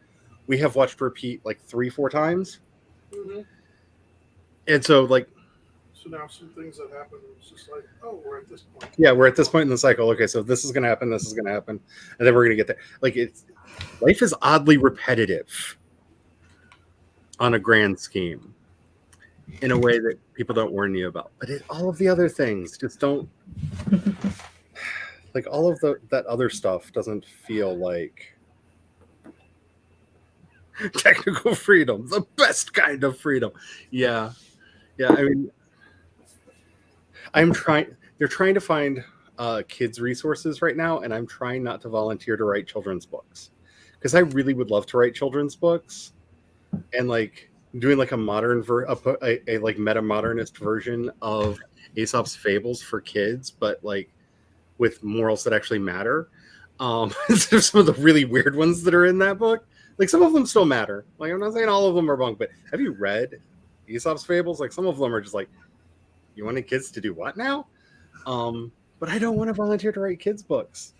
we have watched repeat like 3-4 times. Mm-hmm. And so like, so now some things that happen, it's just like, oh, we're at this point. Yeah, we're at this point in the cycle. Okay, so this is going to happen, this is going to happen, and then we're going to get there. Like, life is oddly repetitive on a grand scheme in a way that people don't warn you about. But all of the other things just don't. Like, all of that other stuff doesn't feel like technical freedom, the best kind of freedom. Yeah. I mean, they're trying to find kids resources right now, and I'm trying not to volunteer to write children's books because I really would love to write children's books, and like doing like a modern a like meta modernist version of Aesop's Fables for kids, but like with morals that actually matter. Instead of some of the really weird ones that are in that book. Like, some of them still matter. Like, I'm not saying all of them are bunk, but have you read Aesop's Fables? Like, some of them are just like, you wanted kids to do what now? But I don't want to volunteer to write kids' books.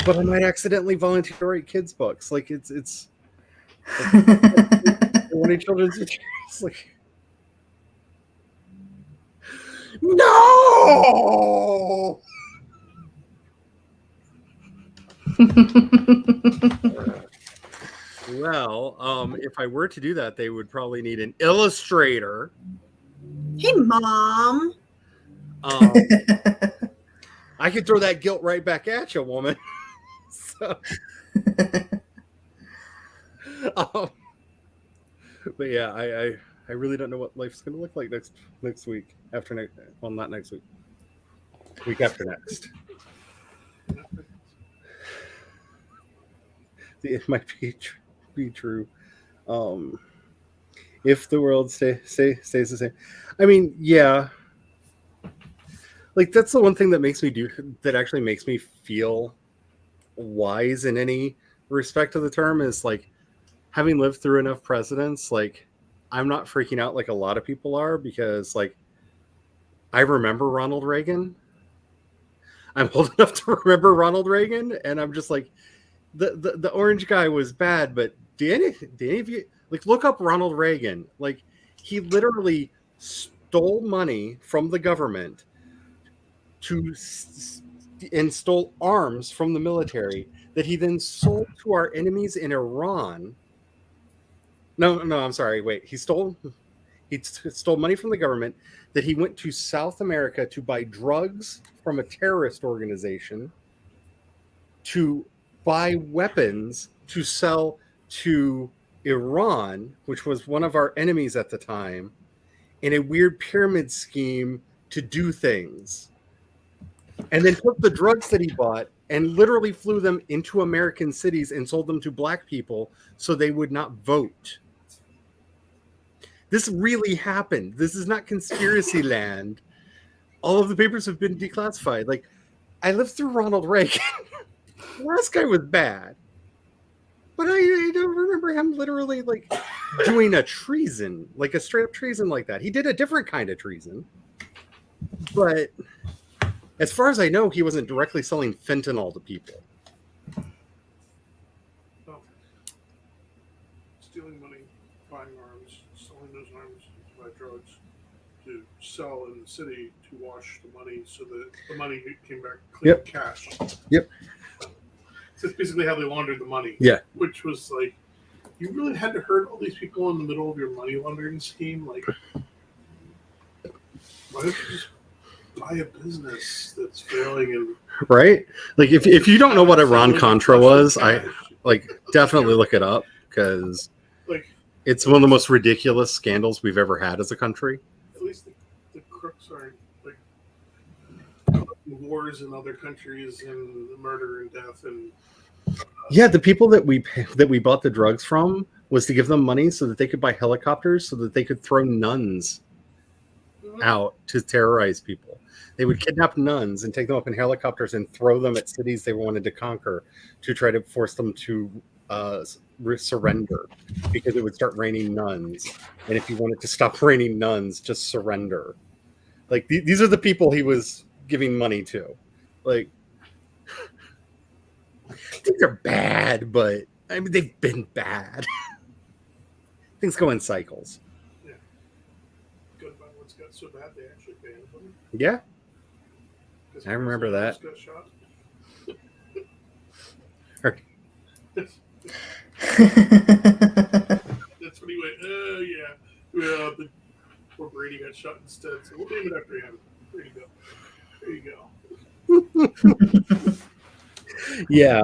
But I might accidentally volunteer to write kids' books. Like, it's like, wanting children's materials. Like, no! Well, if I were to do that, they would probably need an illustrator. Hey, Mom. I could throw that guilt right back at you, woman. So, but yeah, I really don't know what life's going to look like next week. Well, not next week. Week after next. It might be true. If the world stays the same. I mean, yeah. Like, that's the one thing that actually makes me feel wise in any respect of the term is like having lived through enough presidents, like I'm not freaking out like a lot of people are because like I remember Ronald Reagan. I'm old enough to remember Ronald Reagan, and I'm just like, the orange guy was bad, but do any of you like look up Ronald Reagan? Like, he literally stole money from the government and stole arms from the military that he then sold to our enemies in Iran. No, I'm sorry. Wait, he stole money from the government that he went to South America to buy drugs from a terrorist organization, to buy weapons to sell to Iran, which was one of our enemies at the time, in a weird pyramid scheme to do things. And then took the drugs that he bought and literally flew them into American cities and sold them to black people so they would not vote. This really happened. This is not conspiracy land. All of the papers have been declassified. Like, I lived through Ronald Reagan. The last guy was bad. But I don't remember him literally, like, doing a treason, like a straight-up treason like that. He did a different kind of treason. But as far as I know, he wasn't directly selling fentanyl to people. Oh. Stealing money, buying arms, selling those arms to buy drugs, to sell in the city to wash the money so that the money came back clean cash. Yep. So that's basically how they laundered the money. Yeah. Which was like, you really had to hurt all these people in the middle of your money laundering scheme? Like, why don't you just buy a business that's failing and right? Like, if you don't know what Iran-Contra was, I like definitely look it up because like it's one of the most ridiculous scandals we've ever had as a country. At least the crooks aren't like wars in other countries and murder and death and yeah, the people that we bought the drugs from was to give them money so that they could buy helicopters so that they could throw nuns out to terrorize people. They would kidnap nuns and take them up in helicopters and throw them at cities they wanted to conquer to try to force them to surrender because it would start raining nuns. And if you wanted to stop raining nuns, just surrender. Like, these are the people he was giving money to. Like, these are bad, but I mean, they've been bad. Things go in cycles. Yeah. Good about what's got so bad they actually banned them. Yeah, 'Cause I remember that. Got shot. That's when he went, oh, yeah. Well, the poor Brady got shot instead, so we'll name it after him. There you go. There you go. Yeah.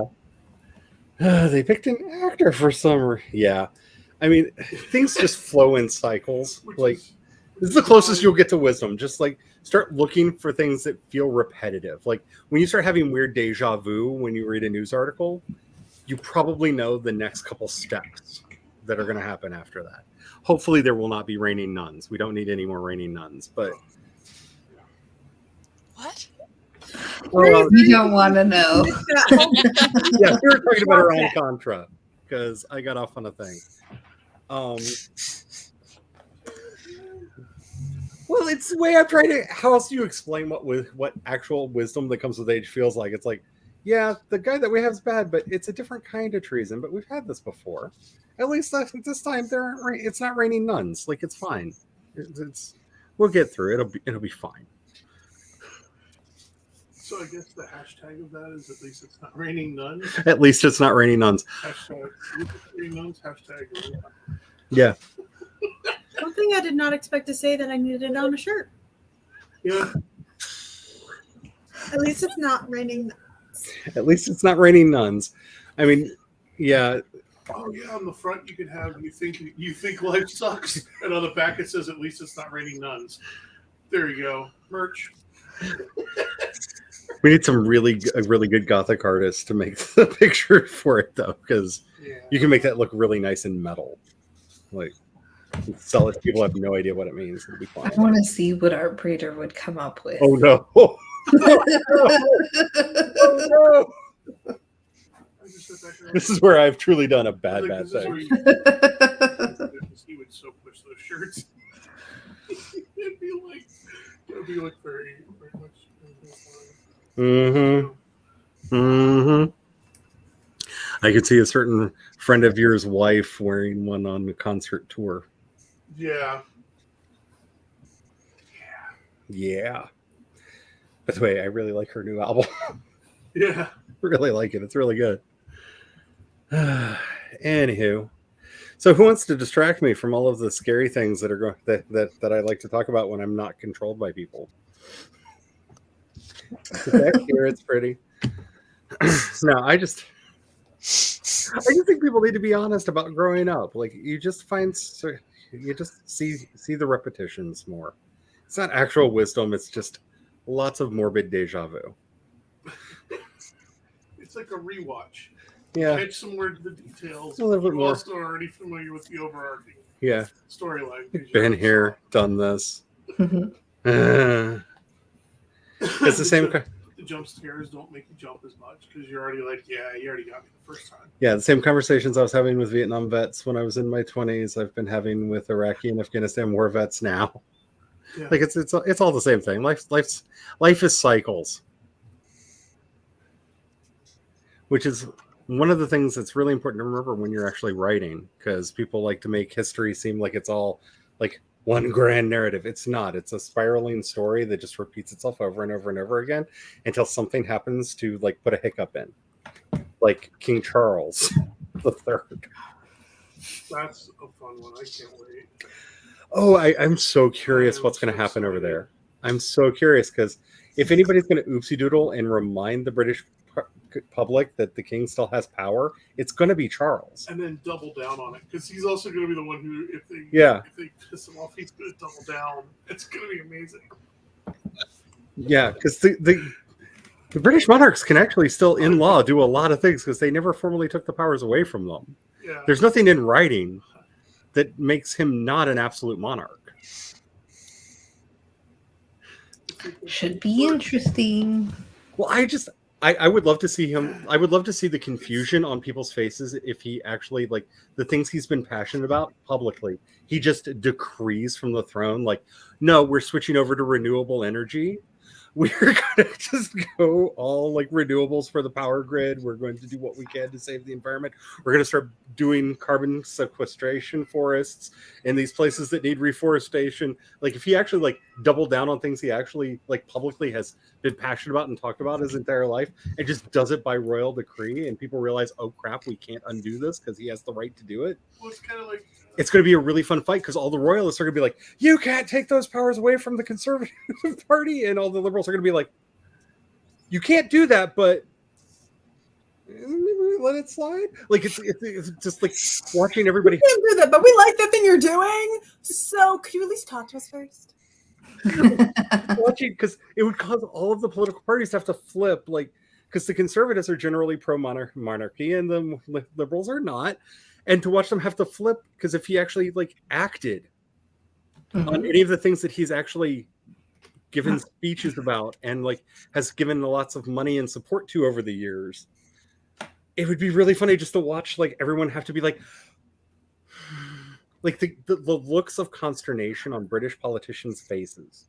They picked an actor for some. Yeah. I mean, things just flow in cycles. This is the closest you'll get to wisdom. Just like start looking for things that feel repetitive. Like when you start having weird deja vu when you read a news article, you probably know the next couple steps that are going to happen after that. Hopefully there will not be raining nuns. We don't need any more raining nuns, but What? You don't want to know. Yeah, we were talking about Iran Contra because I got off on a thing. Well, it's the way I'm trying to. How else do you explain what actual wisdom that comes with age feels like? It's like, yeah, the guy that we have is bad, but it's a different kind of treason. But we've had this before. At least this time, it's not raining nuns. Like it's fine. We'll get through it. It'll be fine. So I guess the hashtag of that is at least it's not raining nuns. At least it's not raining nuns. Hashtag raining nuns. Hashtag. Yeah. One thing I did not expect to say that I needed it on a shirt. Yeah. At least it's not raining. At least it's not raining nuns. I mean, yeah. Oh yeah, on the front you could have you think life sucks, and on the back it says at least it's not raining nuns. There you go, merch. We need a really good Gothic artist to make the picture for it though, because you can make that look really nice and metal. Like sell it. People have no idea what it means. It'll be fun. I want to see what Art Prater would come up with. Oh no! Oh no! This is where I've truly done a bad thing. He would so push those shirts. It'd be like very much. I could see a certain friend of yours' wife wearing one on the concert tour. Yeah. Yeah. By the way, I really like her new album. Yeah. Really like it. It's really good. Anywho, so who wants to distract me from all of the scary things that are that I like to talk about when I'm not controlled by people? Back here, it's pretty. No, I just think people need to be honest about growing up. Like you just see the repetitions more. It's not actual wisdom. It's just lots of morbid deja vu. It's like a rewatch. Yeah. Catch some more of the details. A little bit more. Also already familiar with the overarching storyline. Been here, done this. It's the same. The jump scares don't make you jump as much because you're already like, yeah, you already got me the first time. Yeah, the same conversations I was having with Vietnam vets when I was in my 20s. I've been having with Iraqi and Afghanistan war vets now. Yeah. Like it's all the same thing. Life is cycles, which is one of the things that's really important to remember when you're actually writing, because people like to make history seem like it's all like one grand narrative. It's not. It's a spiraling story that just repeats itself over and over and over again until something happens to like put a hiccup in, like King Charles the Third. That's a fun one. I can't wait. Oh, I'm so curious what's going to happen over there. I'm so curious because if anybody's going to oopsie doodle and remind the British public that the king still has power, it's going to be Charles. And then double down on it because he's also going to be the one who, if they piss him off, he's going to double down. It's going to be amazing. Yeah, because the British monarchs can actually still, in law, do a lot of things because they never formally took the powers away from them. Yeah. There's nothing in writing that makes him not an absolute monarch. Should be interesting. Well, I would love to see him. I would love to see the confusion on people's faces if he actually, like, the things he's been passionate about publicly, he just decrees from the throne, like, no, we're switching over to renewable energy. we're going to just go all like renewables for the power grid. We're going to do what we can to save the environment. We're going to start doing carbon sequestration forests in these places that need reforestation. Like if he actually like doubled down on things he actually like publicly has been passionate about and talked about his entire life, and just does it by royal decree, and people realize, oh crap, we can't undo this because he has the right to do it. Well, it's kind of like It's going to be a really fun fight because all the royalists are going to be like, you can't take those powers away from the Conservative Party. And all the liberals are going to be like, you can't do that, but let it slide. Like, it's just like watching everybody. We can't do that, but we like the thing you're doing. So could you at least talk to us first? Watching, because it would cause all of the political parties to have to flip. Like, because the conservatives are generally pro-monarchy and the liberals are not. And to watch them have to flip, because if he actually like acted on any of the things that he's actually given speeches about and like has given lots of money and support to over the years, it would be really funny just to watch like everyone have to be like the looks of consternation on British politicians' faces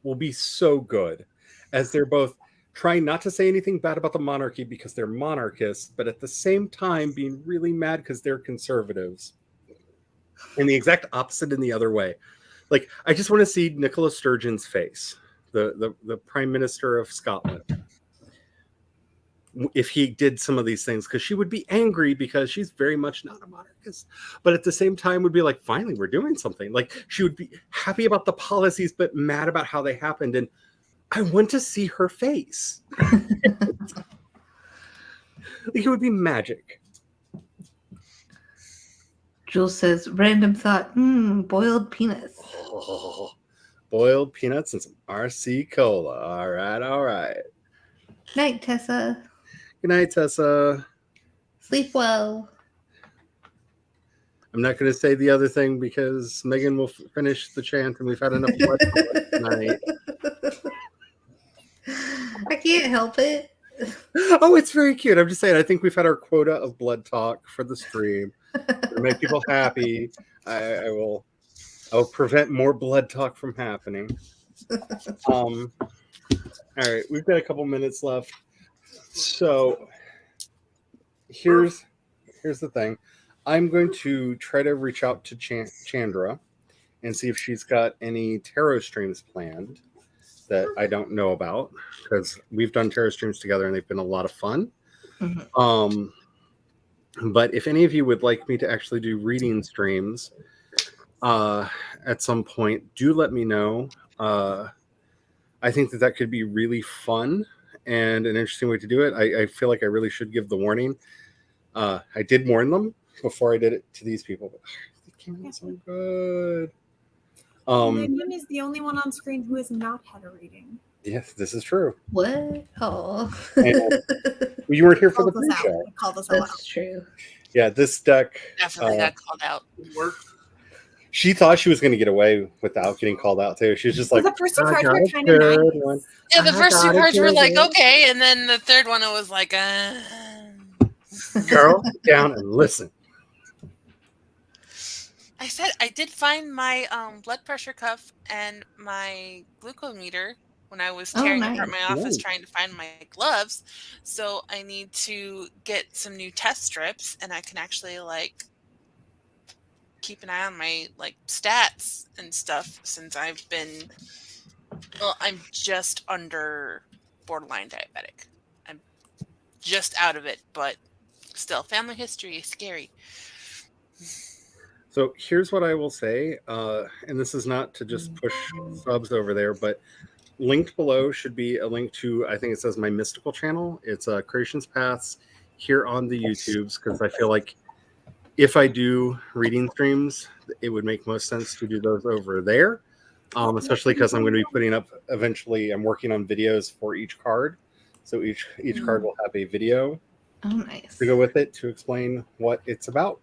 will be so good as they're both trying not to say anything bad about the monarchy because they're monarchists, but at the same time being really mad because they're conservatives. And the exact opposite in the other way. Like, I just want to see Nicola Sturgeon's face, the Prime Minister of Scotland, if he did some of these things, because she would be angry because she's very much not a monarchist, but at the same time would be like, finally, we're doing something. Like, she would be happy about the policies, but mad about how they happened. And I want to see her face. It would be magic. Jules says, random thought, boiled peanuts. Oh, boiled peanuts and some RC Cola. All right. Night, Tessa. Good night, Tessa. Sleep well. I'm not going to say the other thing because Megan will finish the chant and we've had enough blood tonight. I can't help it. Oh, it's very cute. I'm just saying, I think we've had our quota of blood talk for the stream. To make people happy, I will prevent more blood talk from happening. All right, we've got a couple minutes left. So here's the thing. I'm going to try to reach out to Chandra and see if she's got any tarot streams planned that I don't know about, because we've done tarot streams together and they've been a lot of fun. But if any of you would like me to actually do reading streams at some point, do let me know. I think that could be really fun and an interesting way to do it. I feel like I really should give the warning. I did warn them before I did it to these people, but they came out so good. Megan is the only one on screen who has not had a reading. Yes, this is true. What? Oh. You weren't here for the pre-show. Called us out. That's true. Yeah, this deck Definitely got called out. work. She thought she was going to get away without getting called out too. She was just like, the first two "I cards got were a kind of good nice. one. Yeah, the I first two got a cards were good like, one." okay, and then the third one, it was like, Girl, sit down and listen. I said I did find my blood pressure cuff and my glucometer when I was tearing apart my office trying to find my gloves. So I need to get some new test strips, and I can actually like keep an eye on my like stats and stuff since I've been. Well, I'm just under borderline diabetic. I'm just out of it, but still, family history is scary. So here's what I will say, and this is not to just push subs over there, but linked below should be a link to, I think it says my mystical channel. It's Creations Paths here on the YouTubes, because I feel like if I do reading streams, it would make most sense to do those over there, especially because I'm going to be putting up eventually. I'm working on videos for each card, so each card will have a video to go with it to explain what it's about.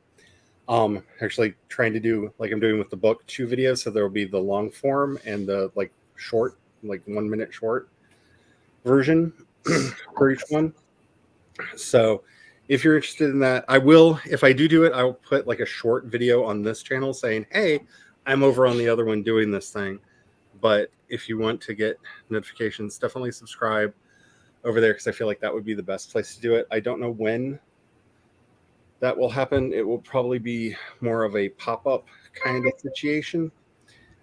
Actually trying to do, like I'm doing with the book, 2 videos, so there will be the long form and the like short, like 1 minute short version for each one. So if you're interested in that, I will, if I do it, I will put like a short video on this channel saying, hey, I'm over on the other one doing this thing. But if you want to get notifications, definitely subscribe over there because I feel like that would be the best place to do it. I don't know when that will happen. It will probably be more of a pop-up kind of situation.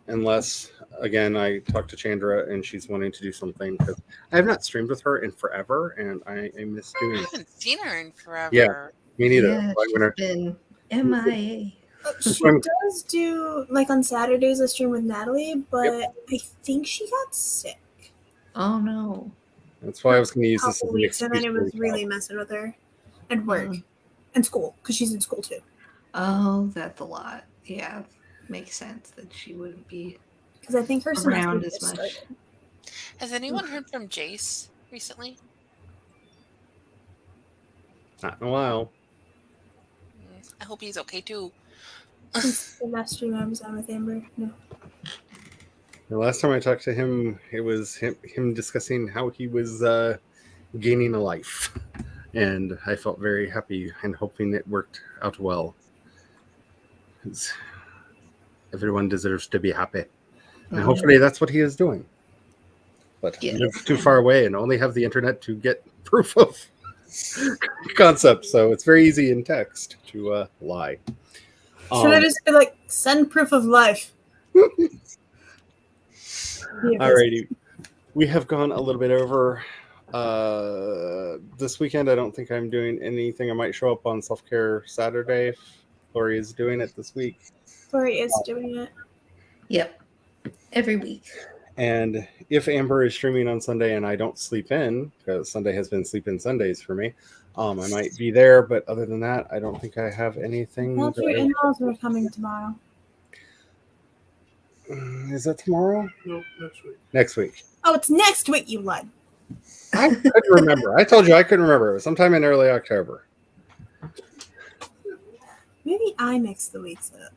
Unless, again, I talked to Chandra and she's wanting to do something because I have not streamed with her in forever and I miss I doing it. haven't seen her in forever. Yeah. Me neither. Yeah, Like, when she's been MIA. She does do, like, on Saturdays, a stream with Natalie, but I think she got sick. Oh no. That's why I was going to use a this as couple an weeks, and excuse. then it to was reach really out. messing with her and work and school because she's in school too. Oh, that's a lot. Yeah, makes sense that she wouldn't be Because I think her semester around as just much. started. Has anyone heard from Jace recently? Not in a while. I hope he's okay too. Since the last stream I was on with Amber. No. The last time I talked to him, it was him discussing how he was gaining a life. And I felt very happy and hoping it worked out well. 'Cause everyone deserves to be happy. And hopefully that's what he is doing. But Yes. I live too far away and only have the internet to get proof of concept. So it's very easy in text to lie. Should I just be like, send proof of life? Alrighty. We have gone a little bit over. This weekend, I don't think I'm doing anything. I might show up on Self-Care Saturday if Lori is doing it this week. Lori is doing it. Yep. Every week. And if Amber is streaming on Sunday and I don't sleep in, because Sunday has been sleep in Sundays for me, I might be there. But other than that, I don't think I have anything. Well, if your in-laws were coming tomorrow. Is that tomorrow? No, next week. Next week. Oh, it's next week, you lied. I couldn't remember. I told you I couldn't remember. It was sometime in early October. Maybe I mixed the weeks up.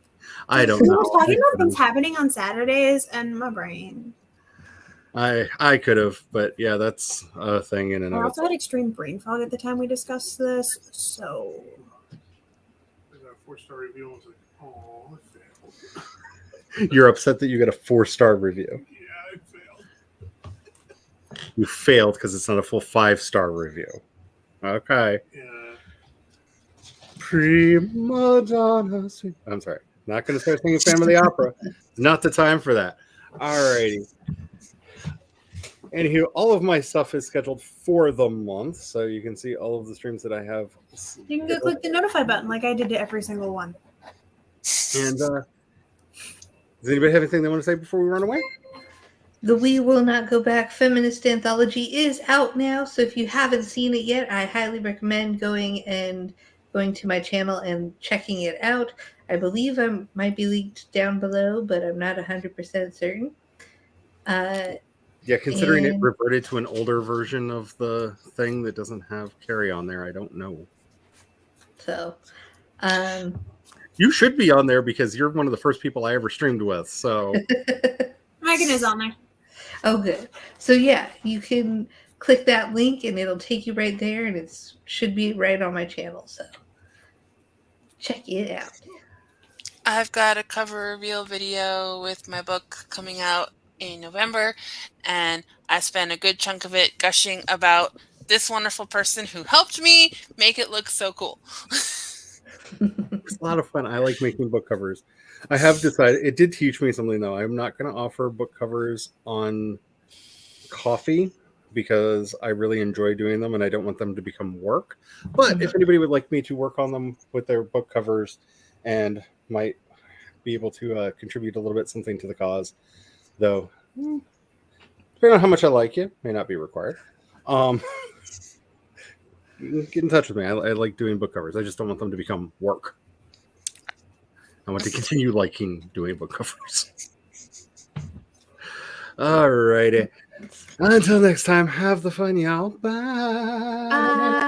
I don't We know. were talking about things happening on Saturdays and my brain. I could have, but yeah, that's a thing in and I of also had extreme brain fog at the time we discussed this, so I got a 4-star review and was like, oh, I failed. itself. You're upset that you got a 4-star review. Yeah, I failed. You failed because it's not a full 5-star review. Okay. Yeah. Prima donna. I'm sorry. Not going to start singing Phantom of the Opera. Not the time for that. Alrighty. Anywho, all of my stuff is scheduled for the month, so you can see all of the streams that I have. you can go click the notify button like I did to every single one. And does anybody have anything they want to say before we run away? The We Will Not Go Back Feminist Anthology is out now, so if you haven't seen it yet, I highly recommend going to my channel and checking it out. I believe I might be linked down below, but I'm not 100% certain. Yeah, considering it reverted to an older version of the thing that doesn't have Carrie on there, I don't know. So, you should be on there because you're one of the first people I ever streamed with. So Megan is on there. oh, good. So yeah, you can click that link and it'll take you right there, and it should be right on my channel. So check it out. I've got a cover reveal video with my book coming out in November, and I spent a good chunk of it gushing about this wonderful person who helped me make it look so cool. it's a lot of fun. I like making book covers. I have decided, it did teach me something though. I'm not going to offer book covers on Coffee because I really enjoy doing them and I don't want them to become work. But if anybody would like me to work on them with their book covers and might be able to contribute a little bit something to the cause, though, depending on how much I like you, may not be required. Get in touch with me. I like doing book covers. I just don't want them to become work. I want to continue liking doing book covers. All righty. Until next time, have the fun, y'all. Bye.